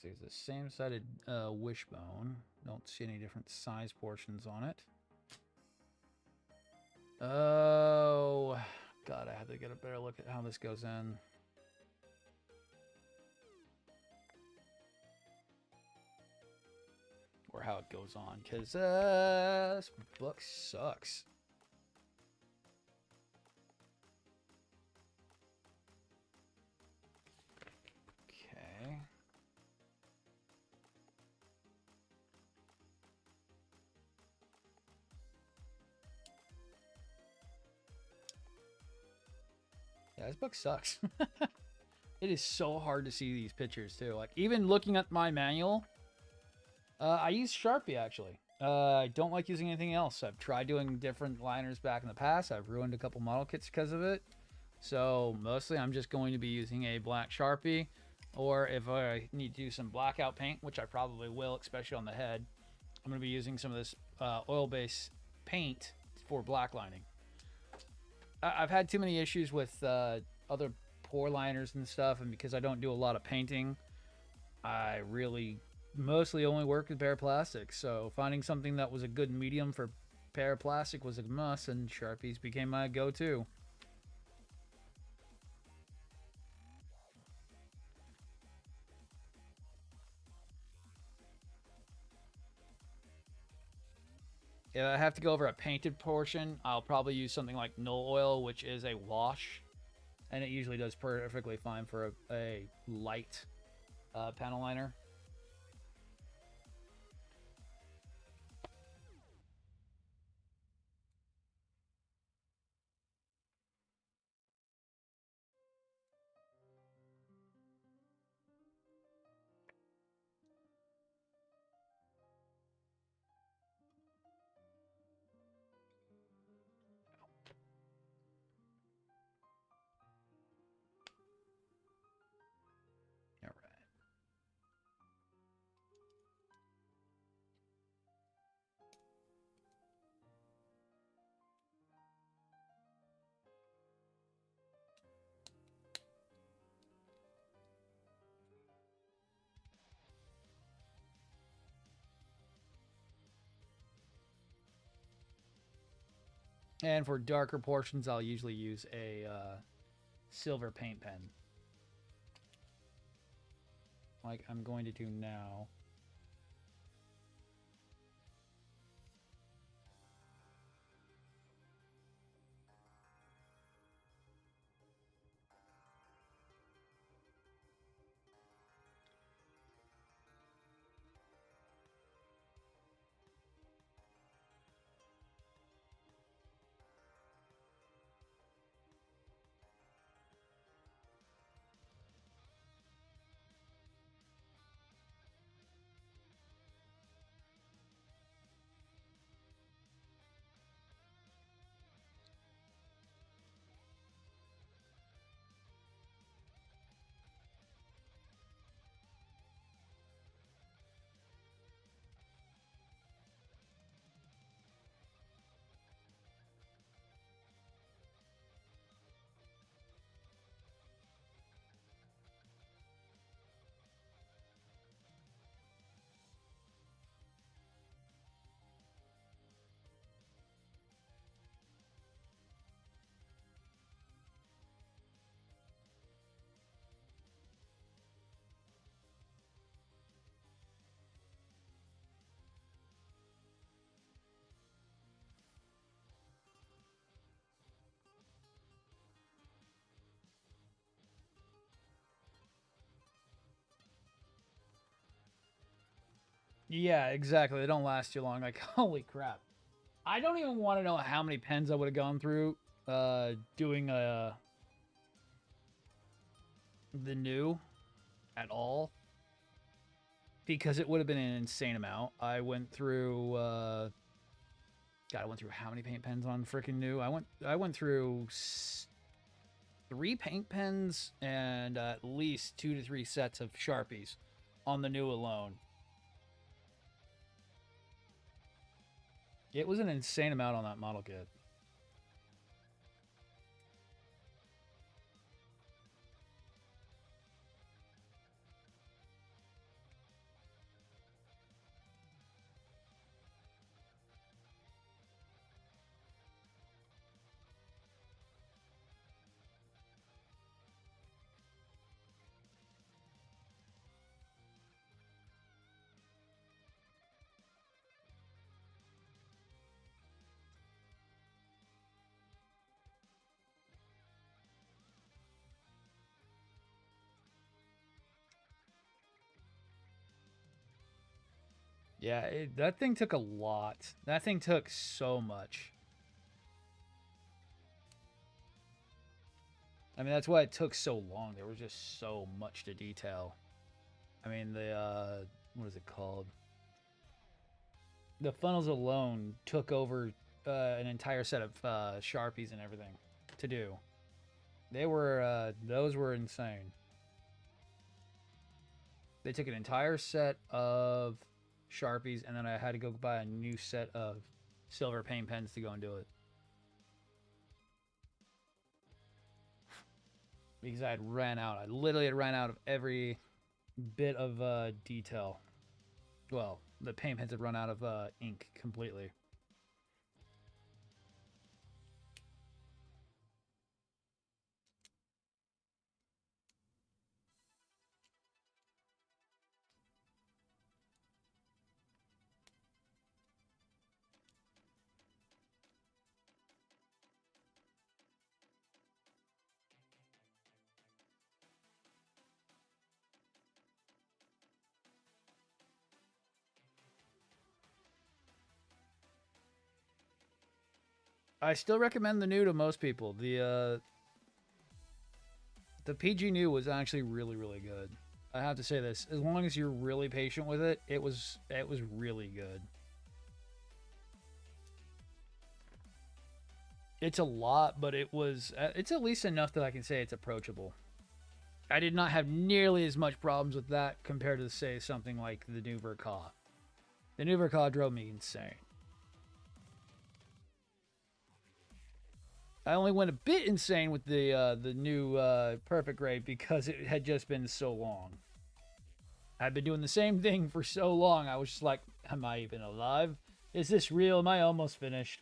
Speaker 1: See, it's the same-sided wishbone. Don't see any different size portions on it. Oh, God, I have to get a better look at how this goes in. Or how it goes on, because this book sucks. Okay. Yeah, this book sucks. It is so hard to see these pictures, too. Like, even looking at my manual, I use Sharpie, actually. I don't like using anything else. I've tried doing different liners back in the past. I've ruined a couple model kits because of it. So, mostly I'm just going to be using a black Sharpie. Or if I need to do some blackout paint, which I probably will, especially on the head, I'm going to be using some of this oil-based paint for black lining. I've had too many issues with other pour liners and stuff, and because I don't do a lot of painting, I really mostly only work with Paraplastic. So finding something that was a good medium for Paraplastic was a must, and Sharpies became my go-to. If I have to go over a painted portion, I'll probably use something like Null Oil, which is a wash. And it usually does perfectly fine for a light panel liner. All right. And for darker portions, I'll usually use a silver paint pen. Like I'm going to do now. Yeah, exactly. They don't last too long. Like, holy crap. I don't even want to know how many pens I would have gone through doing the new at all, because it would have been an insane amount. I went through God, I went through how many paint pens on freaking new? I went through 3 paint pens and at least 2 to 3 sets of Sharpies on the new alone. It was an insane amount on that model kit. Yeah, that thing took a lot. That thing took so much. I mean, that's why it took so long. There was just so much to detail. I mean, the what is it called? The funnels alone took over an entire set of Sharpies and everything to do. They were those were insane. They took an entire set of Sharpies, and then I had to go buy a new set of silver paint pens to go and do it. Because I had ran out. I literally had ran out of every bit of detail. Well, the paint pens had run out of ink completely. I still recommend the new to most people. The PG new was actually really, really good. I have to say this. As long as you're really patient with it, it was really good. It's a lot, but it's at least enough that I can say it's approachable. I did not have nearly as much problems with that compared to, say, something like the new Verka. The new Verka drove me insane. I only went a bit insane with the new Perfect Gray because it had just been so long. I've been doing the same thing for so long. I was just like, am I even alive? Is this real? Am I almost finished?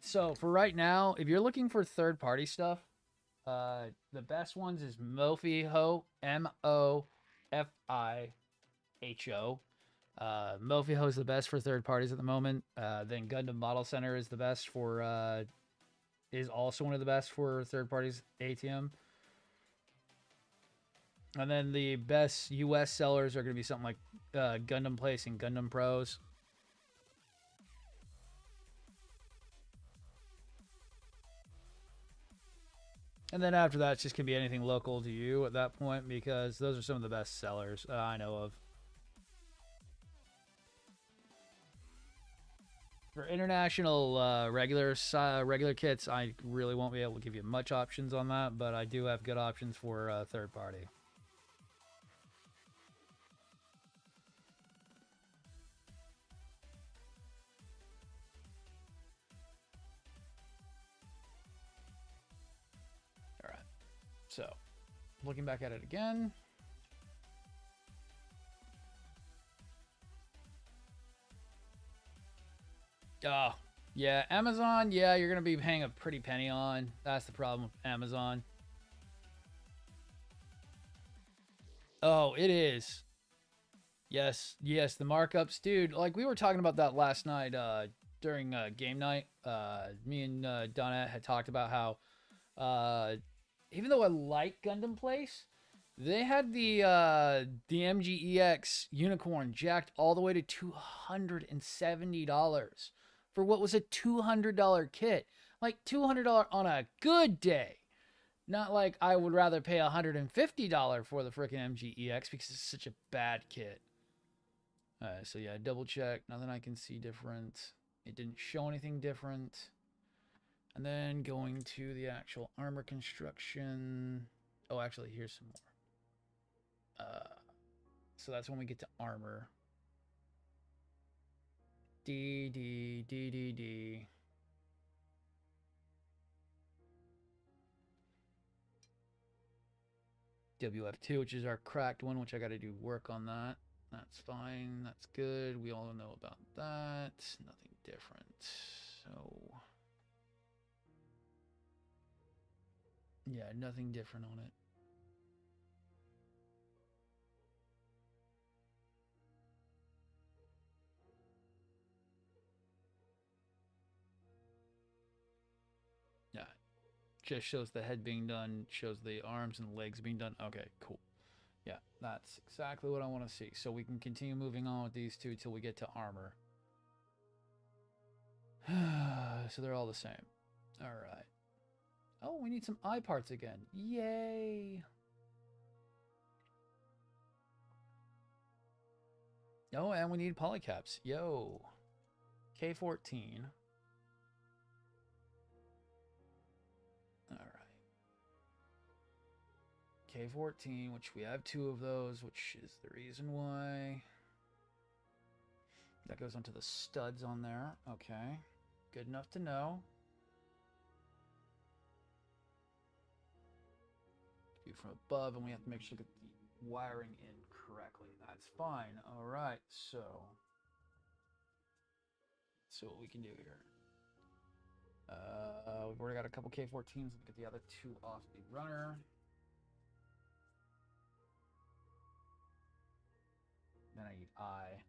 Speaker 1: So for right now, if you're looking for third-party stuff, the best ones is Mofiho, Mofiho. Mofiho is the best for third parties at the moment. Then Gundam Model Center is the best for is also one of the best for third parties ATM. And then the best US sellers are going to be something like Gundam Place and Gundam Pros. And then after that, it's just going to be anything local to you at that point, because those are some of the best sellers I know of. For international regular kits, I really won't be able to give you much options on that, but I do have good options for third party. Looking back at it again. Oh, yeah, Amazon, yeah, you're going to be paying a pretty penny on. That's the problem with Amazon. Oh, it is. Yes, yes, the markups, dude. Like, we were talking about that last night during game night. Me and Donna had talked about how even though I like Gundam Place, they had the MGEX Unicorn jacked all the way to $270 for what was a $200 kit. Like $200 on a good day. Not like I would rather pay $150 for the freaking MGEX because it's such a bad kit. Alright, so yeah, double check. Nothing I can see different. It didn't show anything different. And then going to the actual armor construction. Oh, actually, here's some more. So that's when we get to armor. D. WF2, which is our cracked one, which I got to do work on that. That's fine. That's good. We all know about that. Nothing different. So, yeah, nothing different on it. Yeah, just shows the head being done, shows the arms and the legs being done. Okay, cool. Yeah, that's exactly what I want to see. So we can continue moving on with these two till we get to armor. So they're all the same. All right. Oh, we need some eye parts again. Yay. Oh, and we need polycaps. Yo. K14. All right. K14, which we have 2 of those, which is the reason why. That goes onto the studs on there. Okay. Good enough to know. View from above, and we have to make sure to get the wiring in correctly. That's fine. All right, so let's see what we can do here. We've already got a couple K14s. Let's get the other 2 off the runner. Then I need I.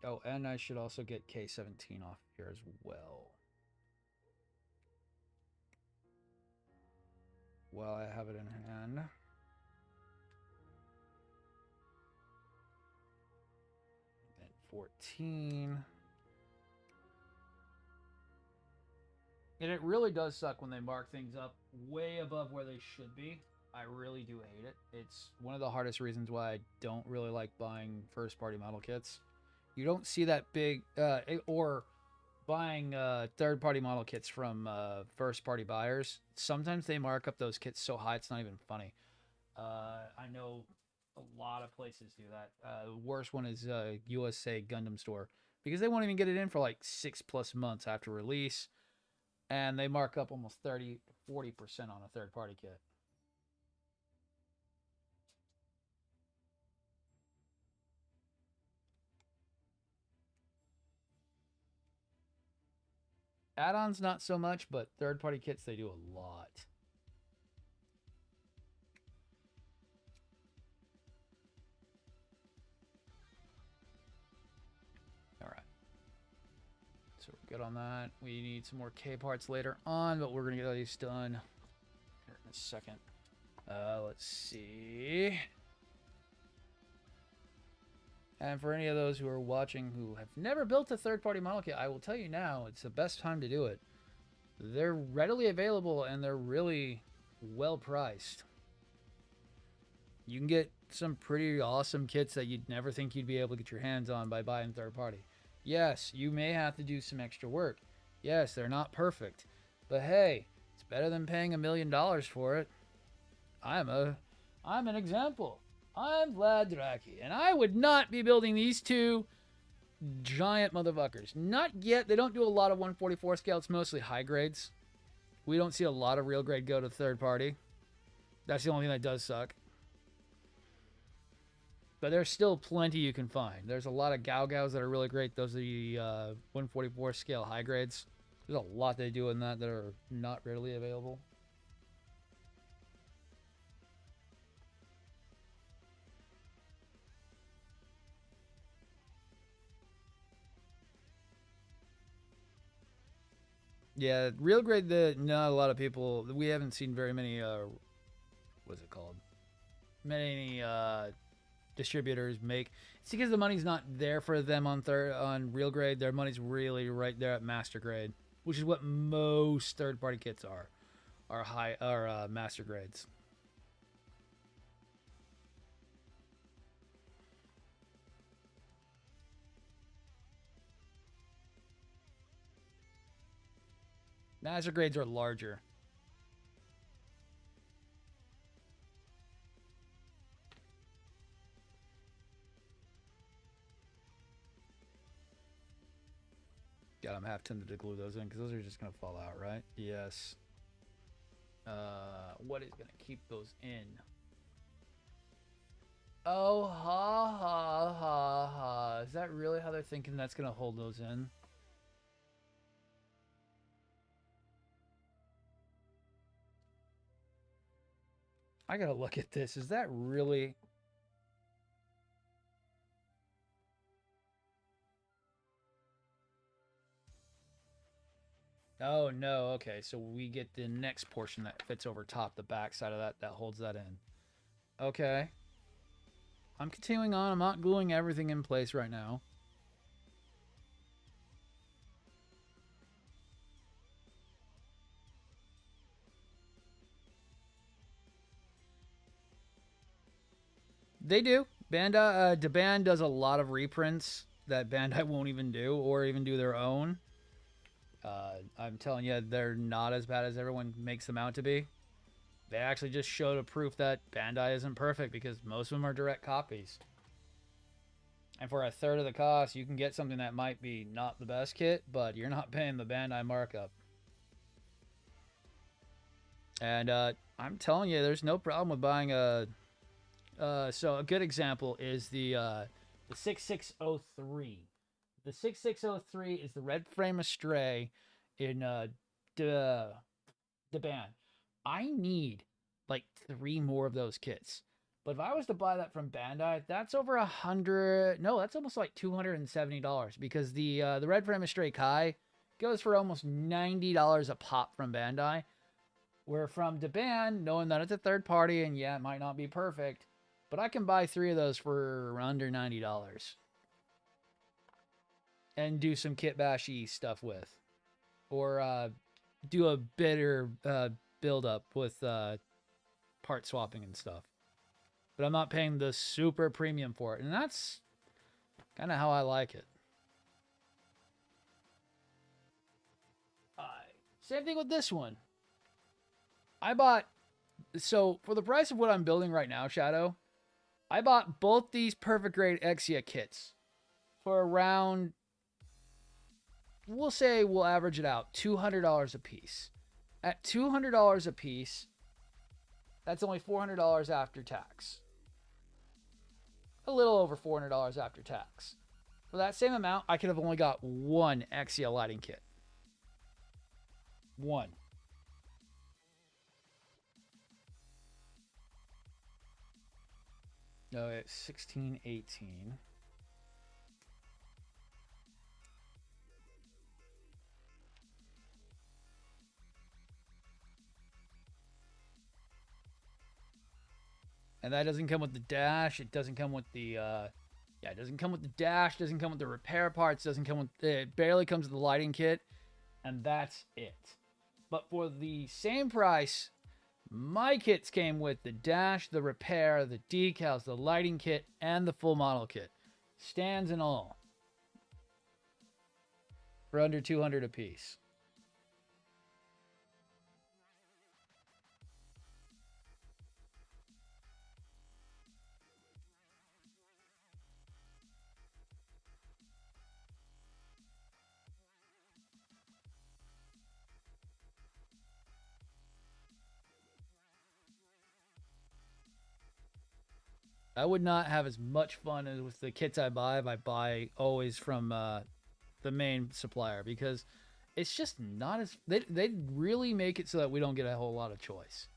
Speaker 1: Oh, and I should also get K17 off here as well. While I have it in hand. And 14. And it really does suck when they mark things up way above where they should be. I really do hate it. It's one of the hardest reasons why I don't really like buying first-party model kits. You don't see that big, or buying third-party model kits from first-party buyers. Sometimes they mark up those kits so high it's not even funny. I know a lot of places do that. The worst one is USA Gundam Store, because they won't even get it in for like 6+ months after release, and they mark up almost 30-40% on a third-party kit. Add-ons not so much, but third-party kits they do a lot. All right. So we're good on that. We need some more K parts later on, but we're gonna get these done here in a second. Let's see. And for any of those who are watching who have never built a third-party model kit, I will tell you now, it's the best time to do it. They're readily available and they're really well priced. You can get some pretty awesome kits that you'd never think you'd be able to get your hands on by buying third-party. Yes, you may have to do some extra work. Yes, they're not perfect. But hey, it's better than paying $1 million for it. I'm an example. I'm Vladracus, and I would not be building these 2 giant motherfuckers. Not yet. They don't do a lot of 144 scale. It's mostly high grades. We don't see a lot of real grade go to third party. That's the only thing that does suck. But there's still plenty you can find. There's a lot of Gao Gaos that are really great. Those are the 144 scale high grades. There's a lot they do in that are not readily available. Yeah, real grade. Not a lot of people. We haven't seen very many. What's it called? Many distributors make. It's because the money's not there for them on real grade. Their money's really right there at master grade, which is what most third party kits are master grades. Master grades are larger. God, I'm half tempted to glue those in because those are just gonna fall out, right? Yes. What is gonna keep those in? Oh, ha ha ha ha! Is that really how they're thinking that's gonna hold those in? I gotta look at this. Is that really? Oh no. Okay, so we get the next portion that fits over top, the back side of that holds that in. Okay. I'm continuing on. I'm not gluing everything in place right now. They do. Bandai, Daban does a lot of reprints that Bandai won't even do, or even do their own. I'm telling you, they're not as bad as everyone makes them out to be. They actually just showed a proof that Bandai isn't perfect because most of them are direct copies. And for a third of the cost, you can get something that might be not the best kit, but you're not paying the Bandai markup. And I'm telling you, there's no problem with buying a. So a good example is the 6603. The 6603 is the red frame astray in the band. I need like 3 more of those kits. But if I was to buy that from Bandai, that's over 100. No, that's almost like $270 because the red frame astray Kai goes for almost $90 a pop from Bandai. Where from Daban, knowing that it's a third party and yeah, it might not be perfect, but I can buy 3 of those for under $90 and do some kit bashy stuff with, or do a better build up with part swapping and stuff. But I'm not paying the super premium for it, and that's kind of how I like it. Same thing with this one. I bought, so for the price of what I'm building right now, Shadow, I bought both these perfect grade exia kits for around, we'll say we'll average it out, $200 a piece. At $200 a piece, that's only $400 after tax. A little over $400 after tax. For that same amount, I could have only got one exia lighting kit. One. No, it's 1618. And that doesn't come with the dash. It doesn't come with the it doesn't come with the dash, doesn't come with the repair parts, doesn't come with it barely comes with the lighting kit, and that's it. But for the same price, my kits came with the dash, the repair, the decals, the lighting kit, and the full model kit. Stands and all. For under $200 a piece. I would not have as much fun as with the kits I buy if I buy always from the main supplier, because it's just not as they really make it so that we don't get a whole lot of choice.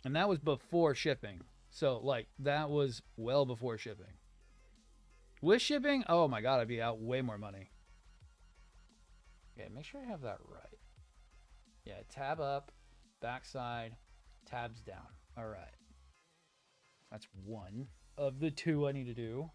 Speaker 1: And that was before shipping. So like that was well before shipping. With shipping, oh my god, I'd be out way more money. Okay, make sure I have that right. Yeah, tab up, backside, tabs down. All right. That's one of the two I need to do.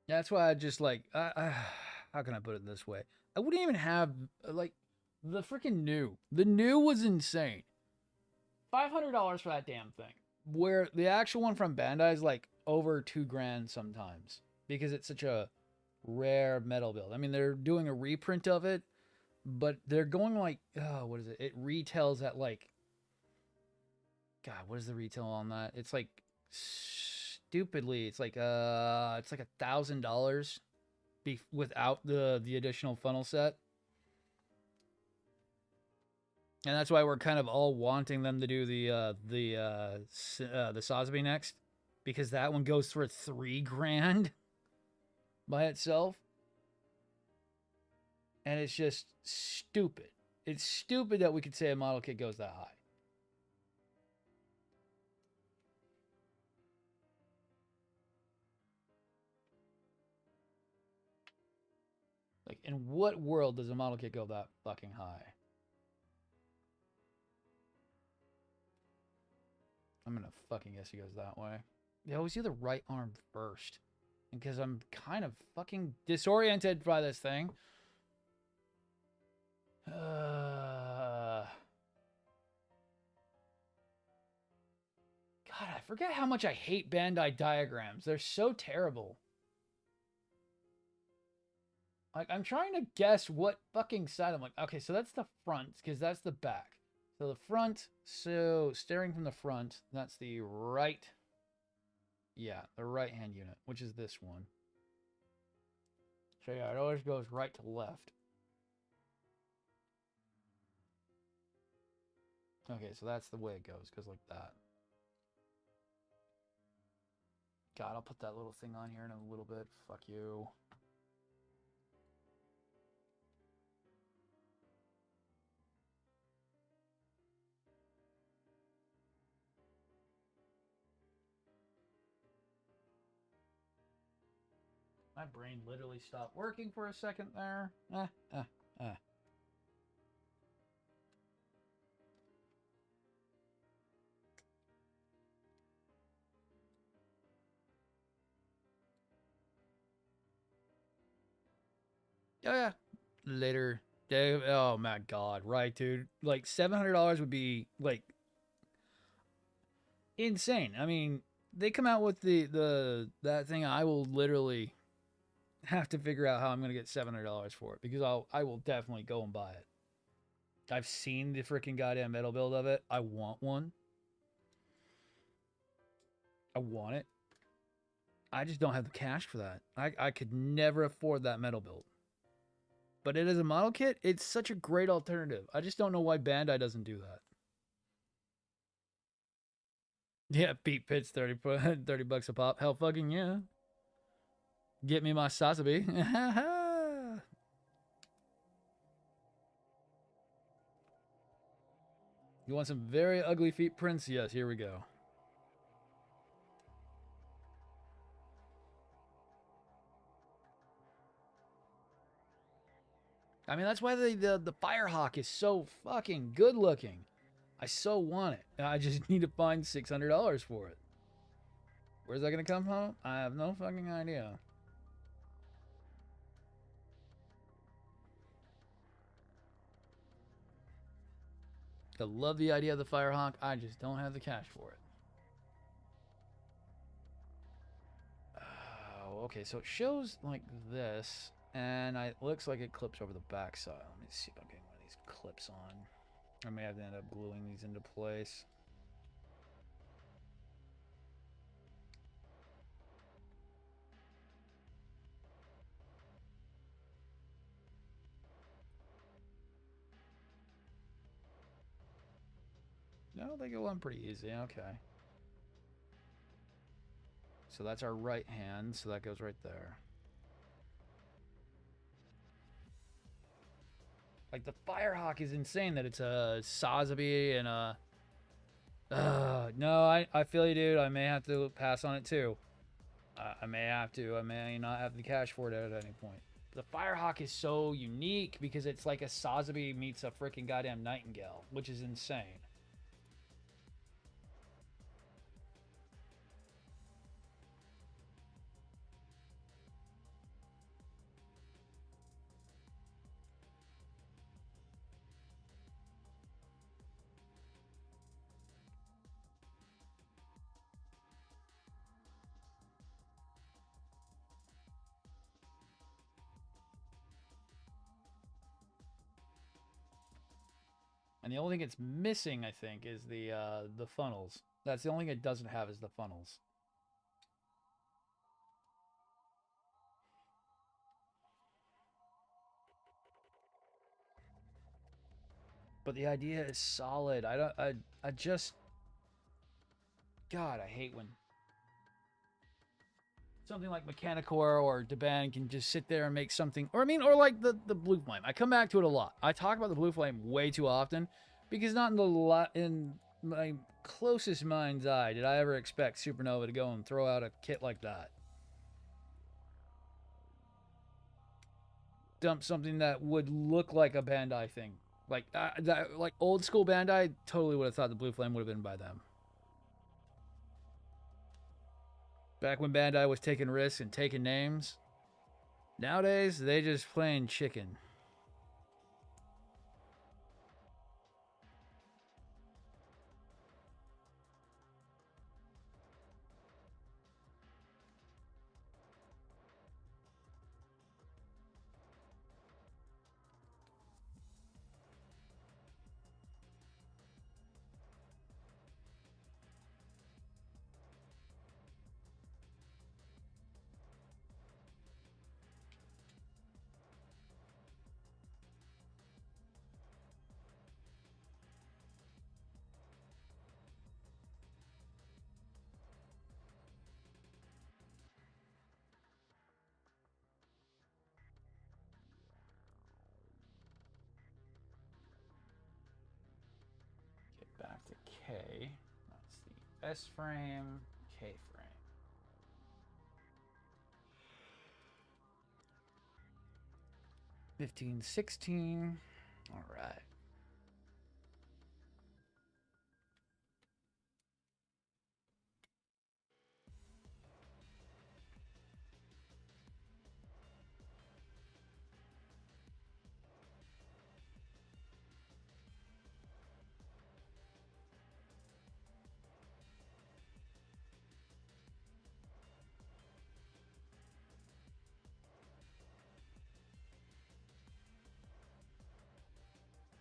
Speaker 1: That's why I just like, how can I put it this way? I wouldn't even have like the freaking new. The new was insane. $500 for that damn thing. Where the actual one from Bandai is like over 2 grand sometimes because it's such a rare metal build. I mean, they're doing a reprint of it, but they're going like, oh, what is it? It retails at like, God, what is the retail on that? It's like stupidly, it's like $1,000 without the additional funnel set. And that's why we're kind of all wanting them to do the Sosby next, because that one goes for 3 grand by itself, and it's just stupid. It's stupid that we could say a model kit goes that high. Like, in what world does a model kit go that fucking high? I'm gonna fucking guess he goes that way. They always do the right arm first. Because I'm kind of fucking disoriented by this thing. God, I forget how much I hate Bandai diagrams. They're so terrible. Like, I'm trying to guess what fucking side I'm like. Okay, so that's the front, because that's the back. So the front, so staring from the front, that's the right. Yeah, the right hand unit, which is this one. So yeah, it always goes right to left. Okay, so that's the way it goes like that. God, I'll put that little thing on here in a little bit. Fuck you. My brain literally stopped working for a second there. Oh yeah. Later. Oh my god, right, dude. Like $700 would be like insane. I mean, they come out with the that thing. I will literally have to figure out how I'm gonna get $700 for it, because I will definitely go and buy it. I've seen the freaking goddamn metal build of it. I want one. I want it. I just don't have the cash for that. I could never afford that metal build. But it is a model kit. It's such a great alternative. I just don't know why Bandai doesn't do that. Yeah, Pete Pitts, 30 bucks a pop. Hell fucking yeah. Get me my Sasabi. You want some very ugly feet prints? Yes, here we go. I mean, that's why the Firehawk is so fucking good looking. I so want it. I just need to find $600 for it. Where's that gonna come from? I have no fucking idea. I love the idea of the Firehawk. I just don't have the cash for it. Oh, okay. So it shows like this, and it looks like it clips over the backside. Let me see if I'm getting one of these clips on. I may have to end up gluing these into place. No, they go on pretty easy. Okay. So that's our right hand, so that goes right there. Like, the Firehawk is insane that it's a Sotheby and a... no, I feel you, dude. I may have to pass on it, too. I may have to. I may not have the cash for it at any point. The Firehawk is so unique because it's like a Sotheby meets a freaking goddamn Nightingale, which is insane. And the only thing it's missing, I think, is the funnels. That's the only thing it doesn't have is the funnels. But the idea is solid. I just... God, I hate when something like Mechanicore or Deban can just sit there and make something, or like the Blue Flame. I come back to it a lot. I talk about the Blue Flame way too often because not in my closest mind's eye did I ever expect Supernova to go and throw out a kit like that. Dump something that would look like a Bandai thing. Like like old school Bandai totally would have thought the Blue Flame would have been by them. Back when Bandai was taking risks and taking names. Nowadays, they just playing chicken. Back to K. That's the S frame, K frame. 15, 16. All right.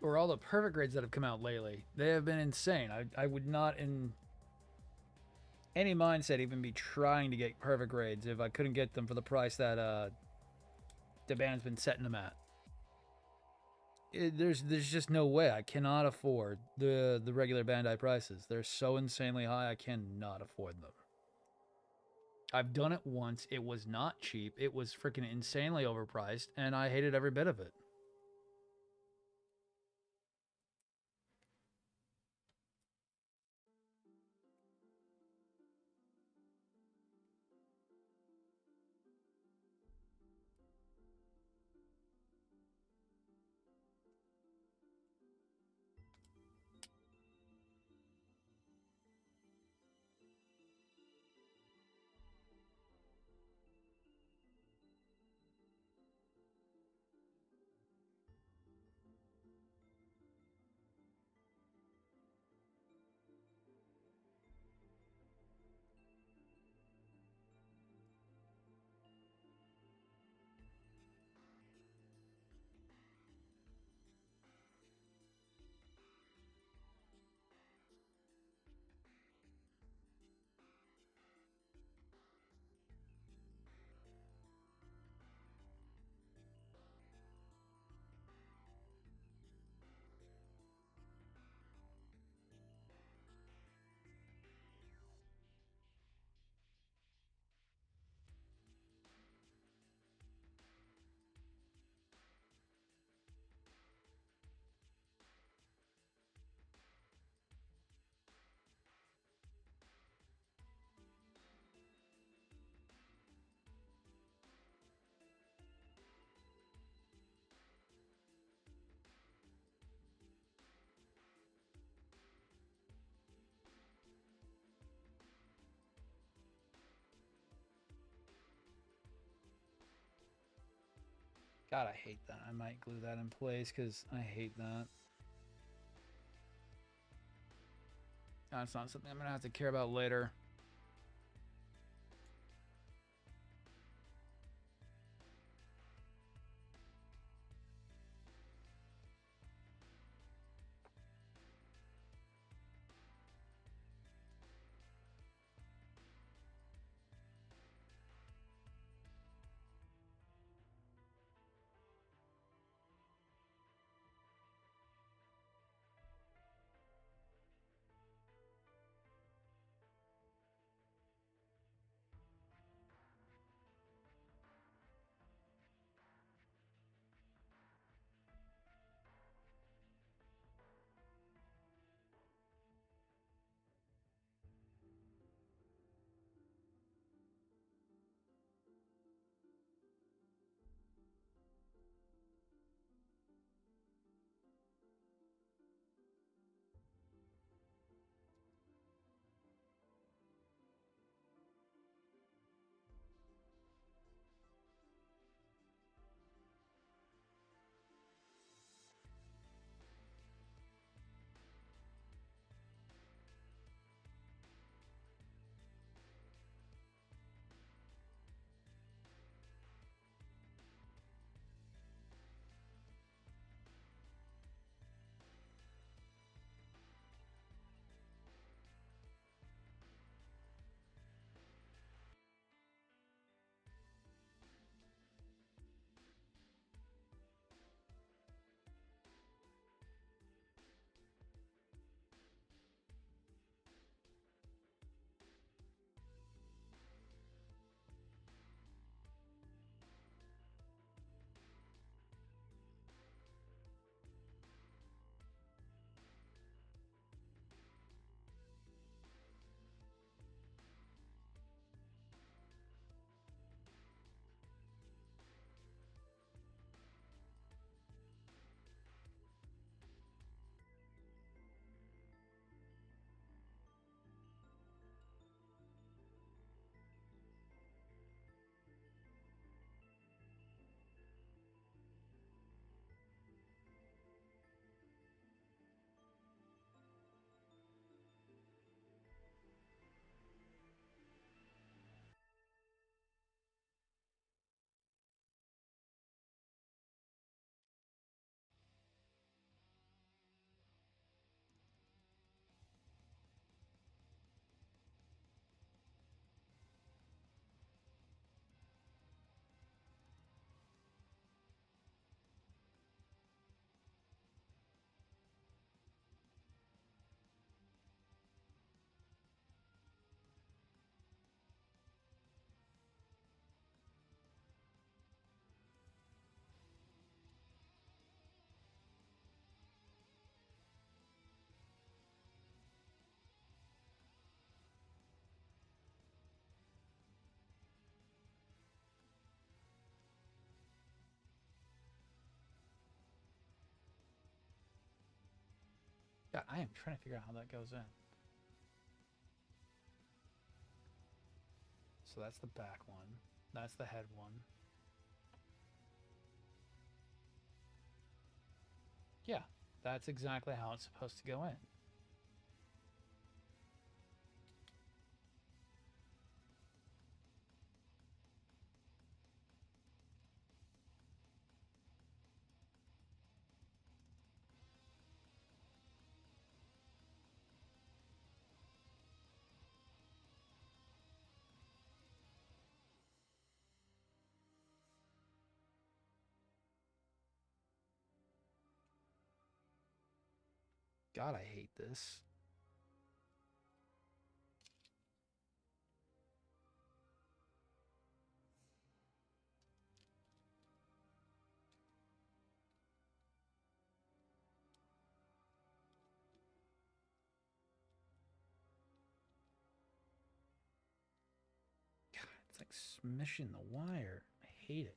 Speaker 1: Or all the perfect grades that have come out lately. They have been insane. I would not in any mindset even be trying to get perfect grades if I couldn't get them for the price that the band's been setting them at. There's just no way. I cannot afford the regular Bandai prices. They're so insanely high. I cannot afford them. I've done it once. It was not cheap. It was freaking insanely overpriced, and I hated every bit of it. God, I hate that. I might glue that in place because I hate that. That's not something I'm going to have to care about later. God, I am trying to figure out how that goes in. So that's the back one. That's the head one. Yeah, that's exactly how it's supposed to go in. God, I hate this. God, it's like smishing the wire. I hate it.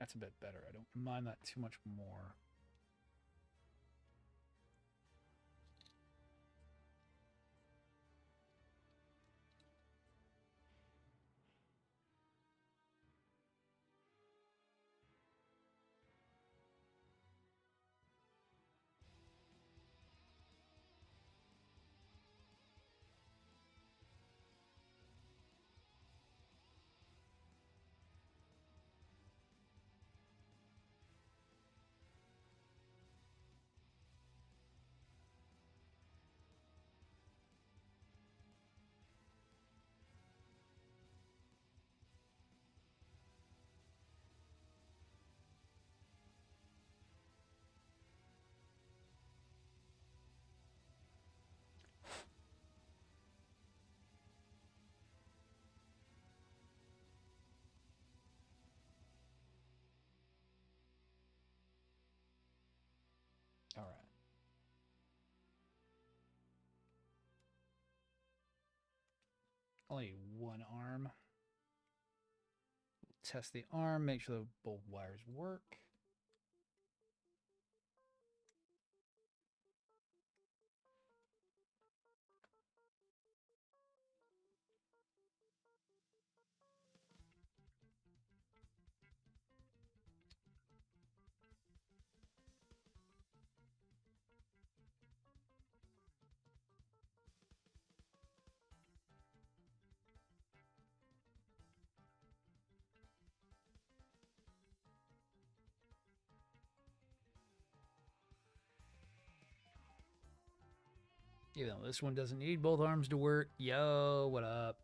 Speaker 1: That's a bit better. I don't mind that too much more. All right. Only one arm. Test the arm, make sure both wires work. Even though this one doesn't need both arms to work. Yo, what up?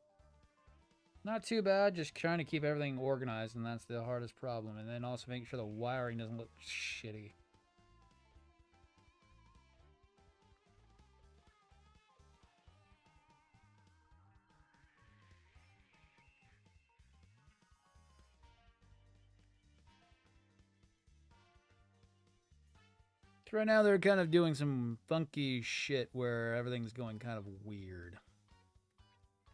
Speaker 1: Not too bad, just trying to keep everything organized, and that's the hardest problem. And then also making sure the wiring doesn't look shitty. So right now they're kind of doing some funky shit where everything's going kind of weird.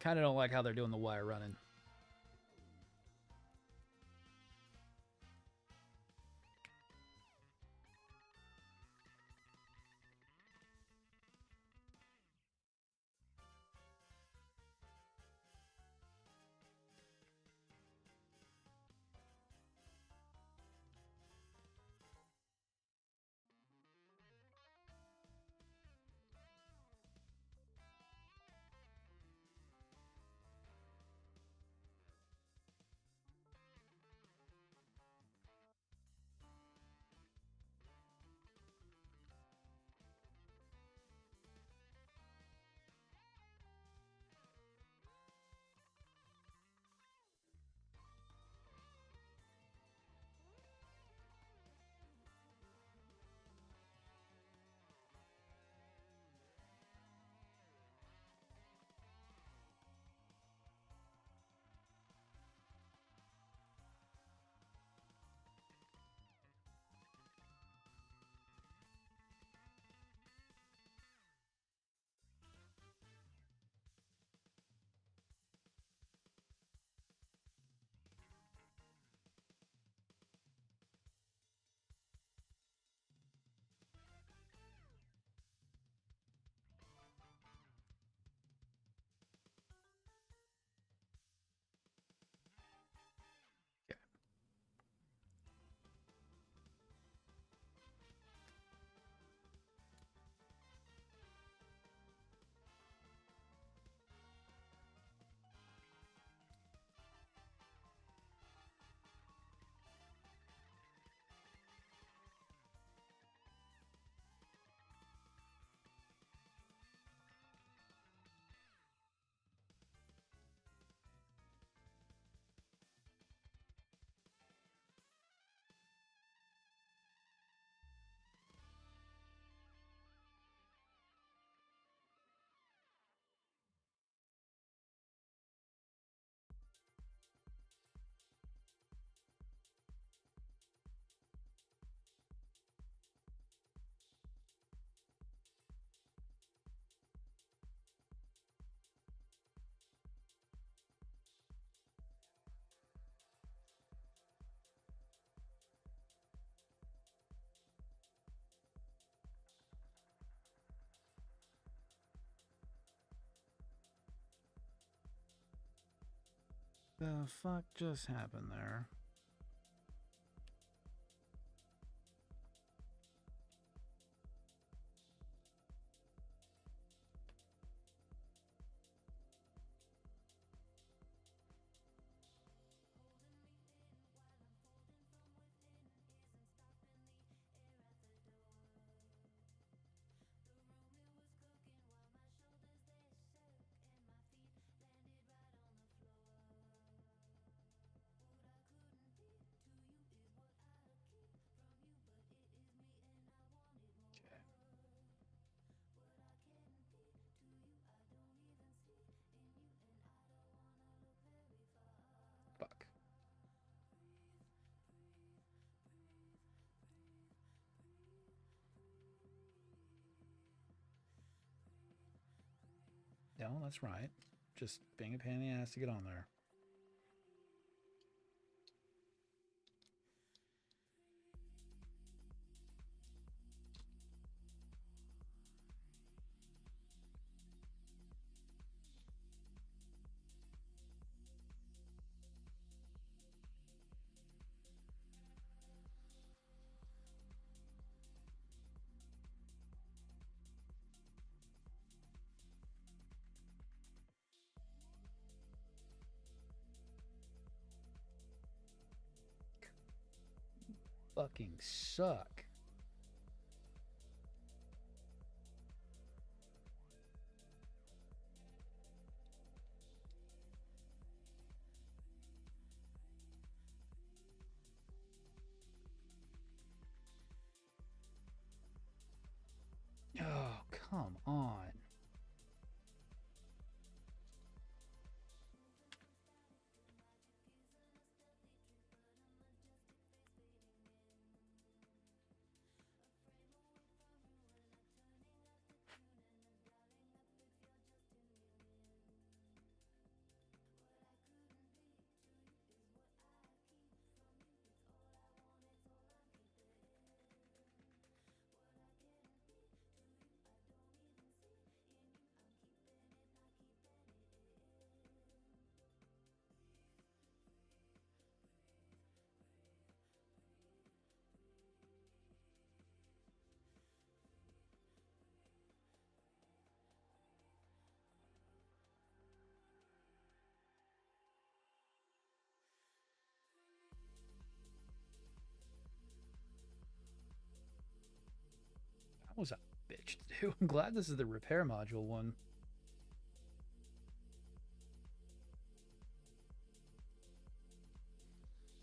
Speaker 1: Kind of don't like how they're doing the wire running. The fuck just happened there? Fuck. No, that's right. Just being a pain in the ass to get on there. Fucking suck. Oh, come on. That was a bitch to do. I'm glad this is the repair module one.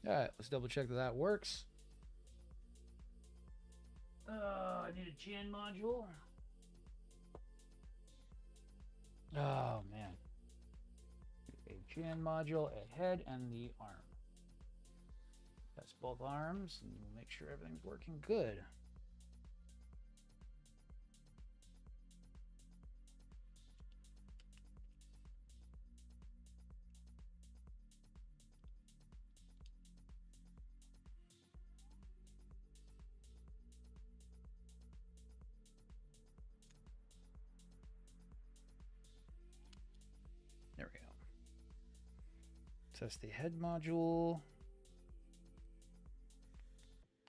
Speaker 1: All right, let's double check that that works. I need a chin module. Oh, man. A chin module, a head, and the arm. That's both arms, and we'll make sure everything's working good. There we go. Test the head module.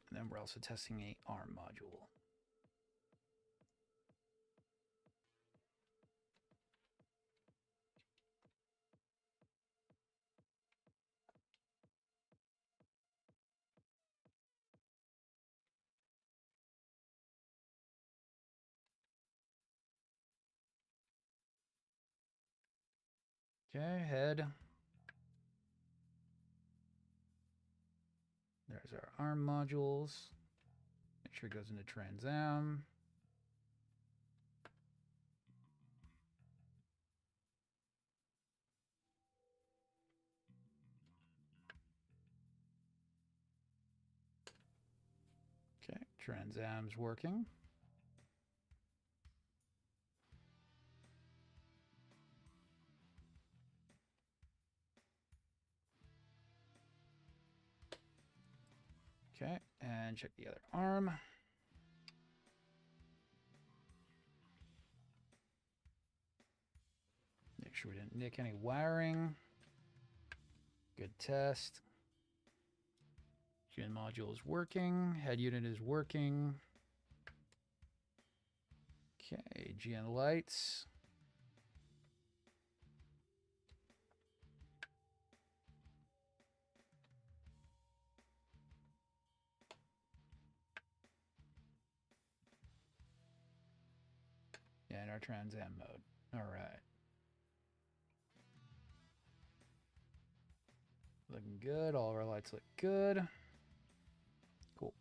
Speaker 1: And then we're also testing a arm module. Okay, head. There's our arm modules. Make sure it goes into Trans Am. Okay, Trans Am's working. Okay, and check the other arm. Make sure we didn't nick any wiring. Good test. Gen module is working. Head unit is working. Okay, GN lights. Yeah, in our Trans Am mode. All right. Looking good. All of our lights look good. Cool.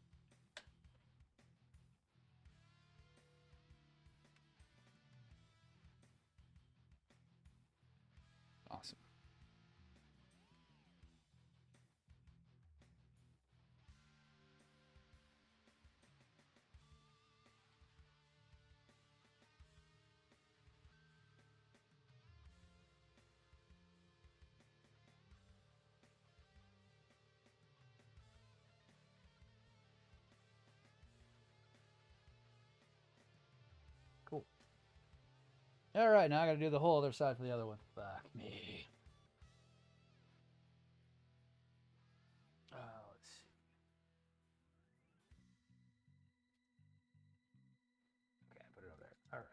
Speaker 1: Awesome. Cool. All right, now I got to do the whole other side for the other one. Fuck me. Let's see. Okay, put it over there. All right.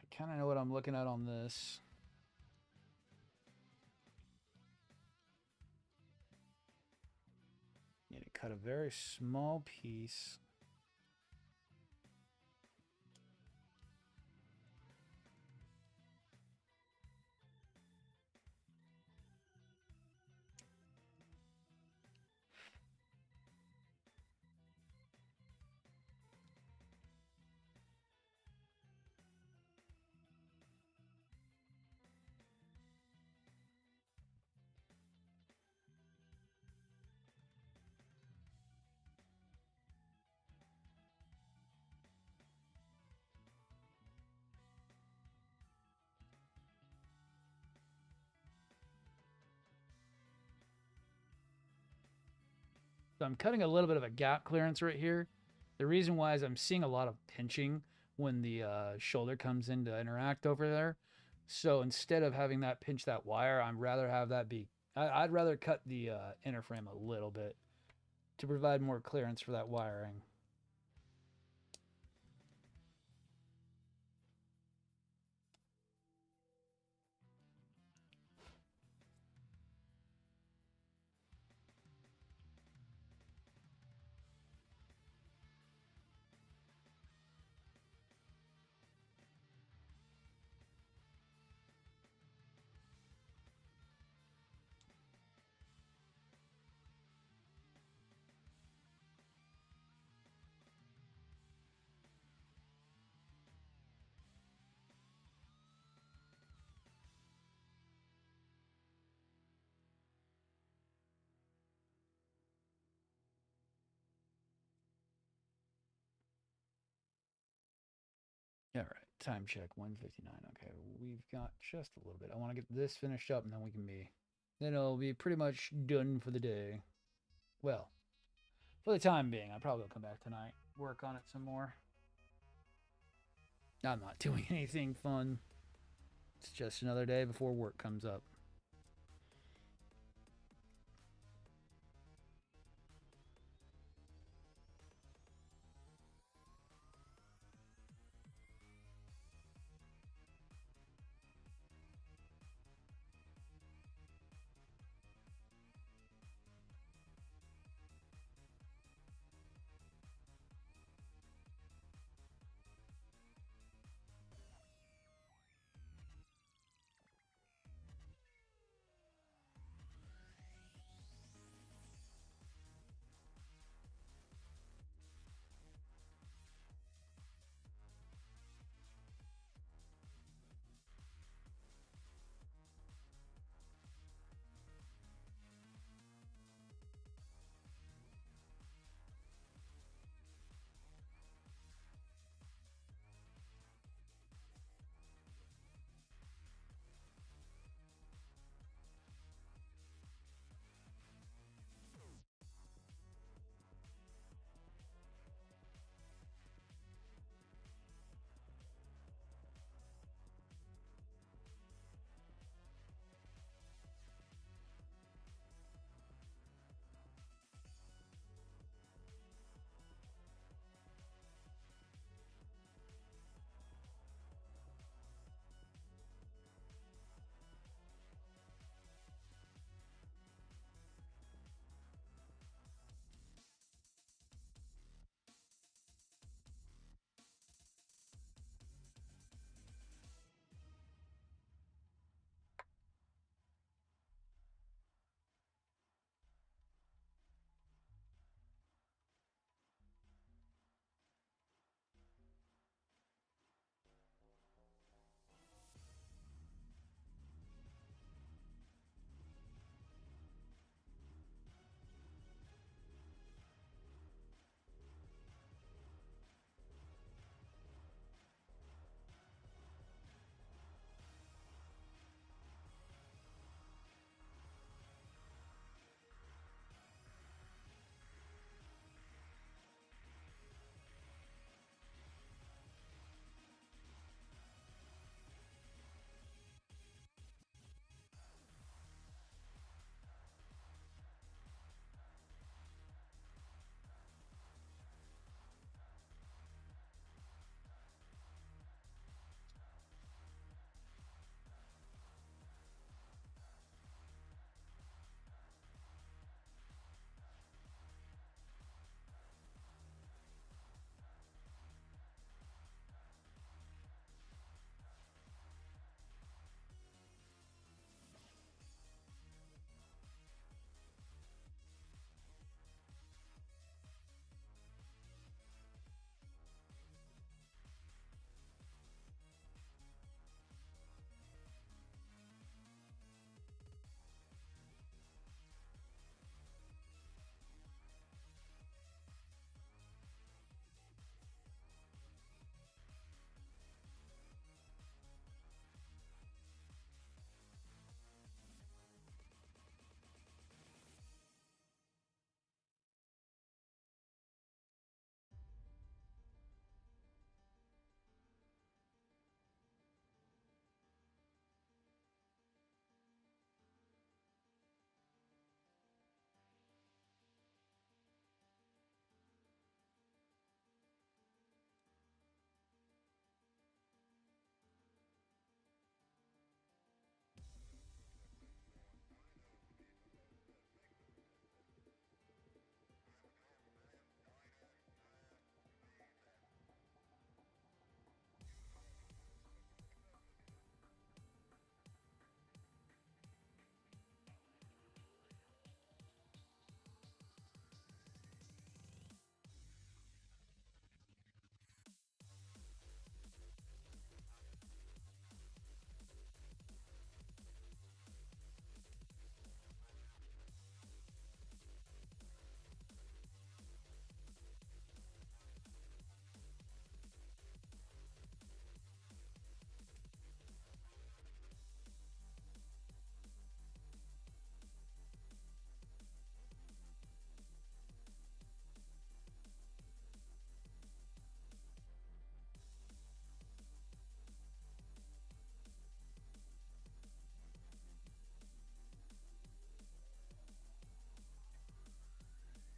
Speaker 1: I kind of know what I'm looking at on this. Need to cut a very small piece. So I'm cutting a little bit of a gap clearance right here. The reason why is I'm seeing a lot of pinching when the shoulder comes in to interact over there. So instead of having that pinch that wire, I'd rather have that be, I'd rather cut the inner frame a little bit to provide more clearance for that wiring. All right, time check 1:59. Okay, we've got just a little bit. I want to get this finished up and then we can be, then it'll be pretty much done for the day. Well, for the time being, I probably will come back tonight, work on it some more. I'm not doing anything fun. It's just another day before work comes up.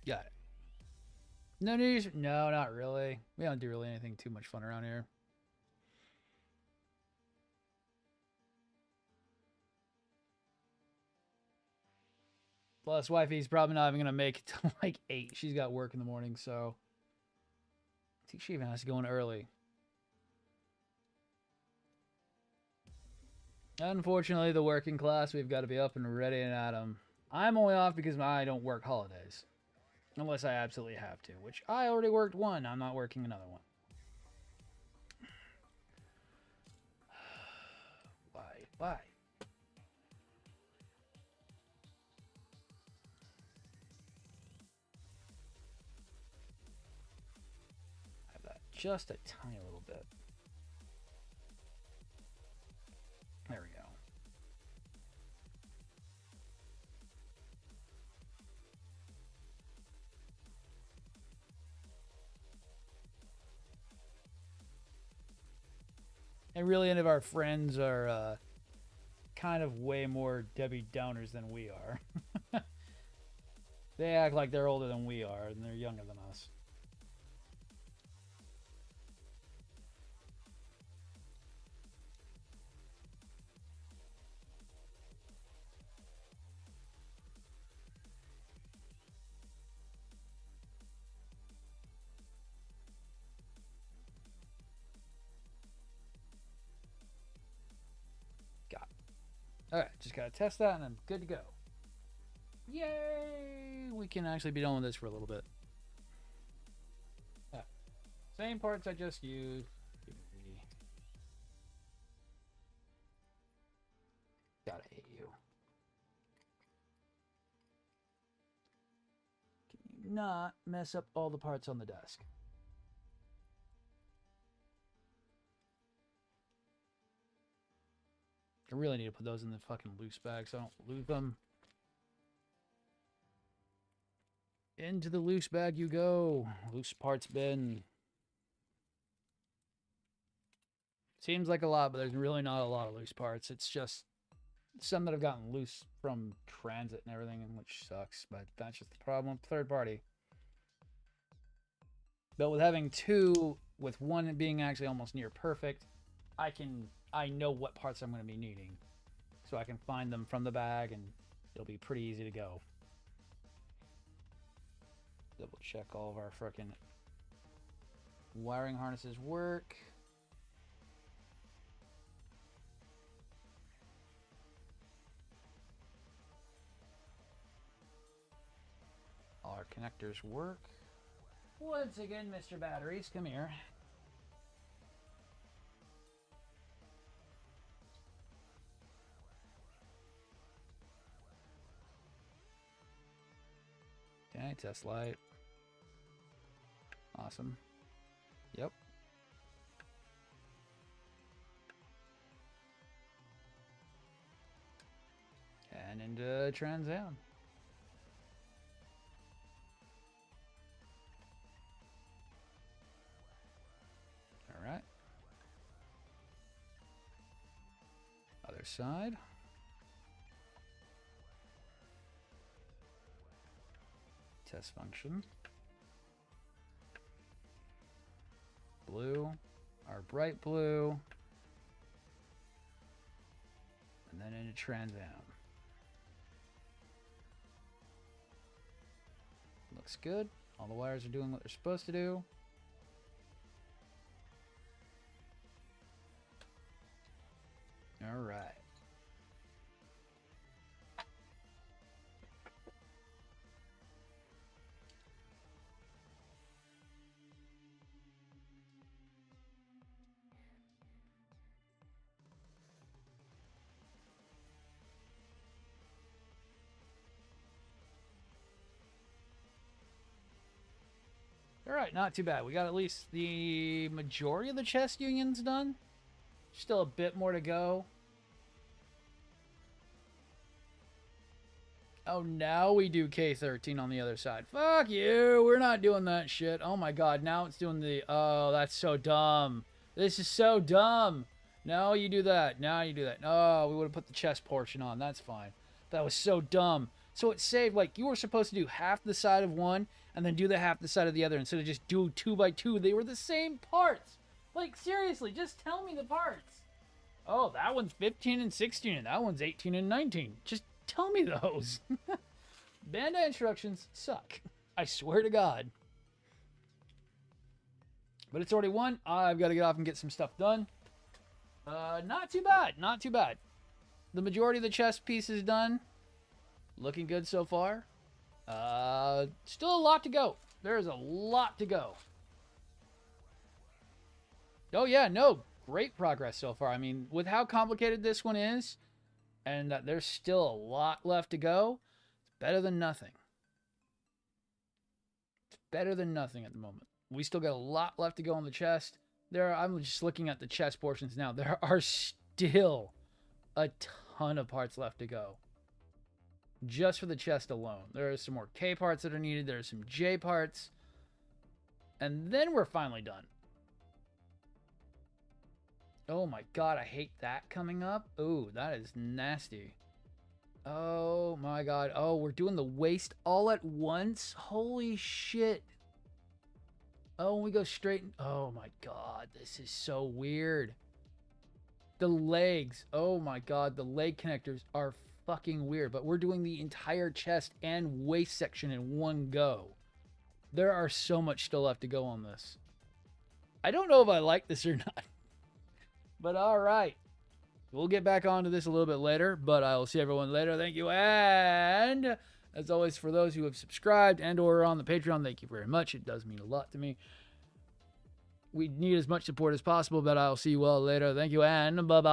Speaker 1: Got it. No news? No, not really. We don't do really anything too much fun around here. Plus, wifey's probably not even going to make it till like 8. She's got work in the morning, so I think she even has to go in early. Unfortunately, the working class, we've got to be up and ready and at 'em. I'm only off because I don't work holidays. Unless I absolutely have to, which I already worked one. I'm not working another one. Why? Have that just a tiny little bit. There we go. And really, any of our friends are kind of way more Debbie Downers than we are. They act like they're older than we are, and they're younger than us. Alright, just gotta test that and I'm good to go. Yay! We can actually be done with this for a little bit. Same parts I just used. Gotta hate you. Can you not mess up all the parts on the desk? I really need to put those in the fucking loose bag so I don't lose them. Into the loose bag you go. Loose parts bin. Seems like a lot, but there's really not a lot of loose parts. It's just some that have gotten loose from transit and everything, which sucks, but that's just the problem with third party. But with having two, with one being actually almost near perfect, I know what parts I'm going to be needing. So I can find them from the bag and it'll be pretty easy to go. Double check all of our frickin' wiring harnesses work. All our connectors work. Once again, Mr. Batteries, come here. Okay, test light. Awesome. Yep. And into Trans Am. All right. Other side. Test function. Blue, our bright blue, and then into Trans Am. Looks good. All the wires are doing what they're supposed to do. All right. All right, not too bad. We got at least the majority of the chest unions done. Still a bit more to go. Oh, now we do K13 on the other side. Fuck you. We're not doing that shit. Oh my god, now it's doing the... Oh, that's so dumb. This is so dumb. No, you do that. Now you do that. Oh, we would have put the chest portion on. That's fine. That was so dumb. So it saved, like, you were supposed to do half the side of one and then do the half the side of the other instead of just do 2 by 2. They were the same parts. Like, seriously, just tell me the parts. Oh, that one's 15 and 16 and that one's 18 and 19. Just tell me those. Bandai instructions suck. I swear to God. But it's already 1. I've got to get off and get some stuff done. Not too bad. Not too bad. The majority of the chest piece is done. Looking good so far. Still a lot to go. There's a lot to go. Oh, yeah, no. Great progress so far. I mean, with how complicated this one is, and that there's still a lot left to go, it's better than nothing. It's better than nothing at the moment. We still got a lot left to go on the chest. I'm just looking at the chest portions now. There are still a ton of parts left to go. Just for the chest alone. There are some more K parts that are needed. There are some J parts. And then we're finally done. Oh my God, I hate that coming up. Ooh, that is nasty. Oh my God. Oh, we're doing the waist all at once? Holy shit. Oh, we go straight. Oh my God, this is so weird. The legs. Oh my God, the leg connectors are fucking weird, but we're doing the entire chest and waist section in one go. There are so much still left to go on this. I don't know if I like this or not, but all right. We'll get back onto this a little bit later, but I will see everyone later. Thank you. And as always, for those who have subscribed and or are on the Patreon, thank you very much. It does mean a lot to me. We need as much support as possible, but I'll see you all later. Thank you, and bye-bye.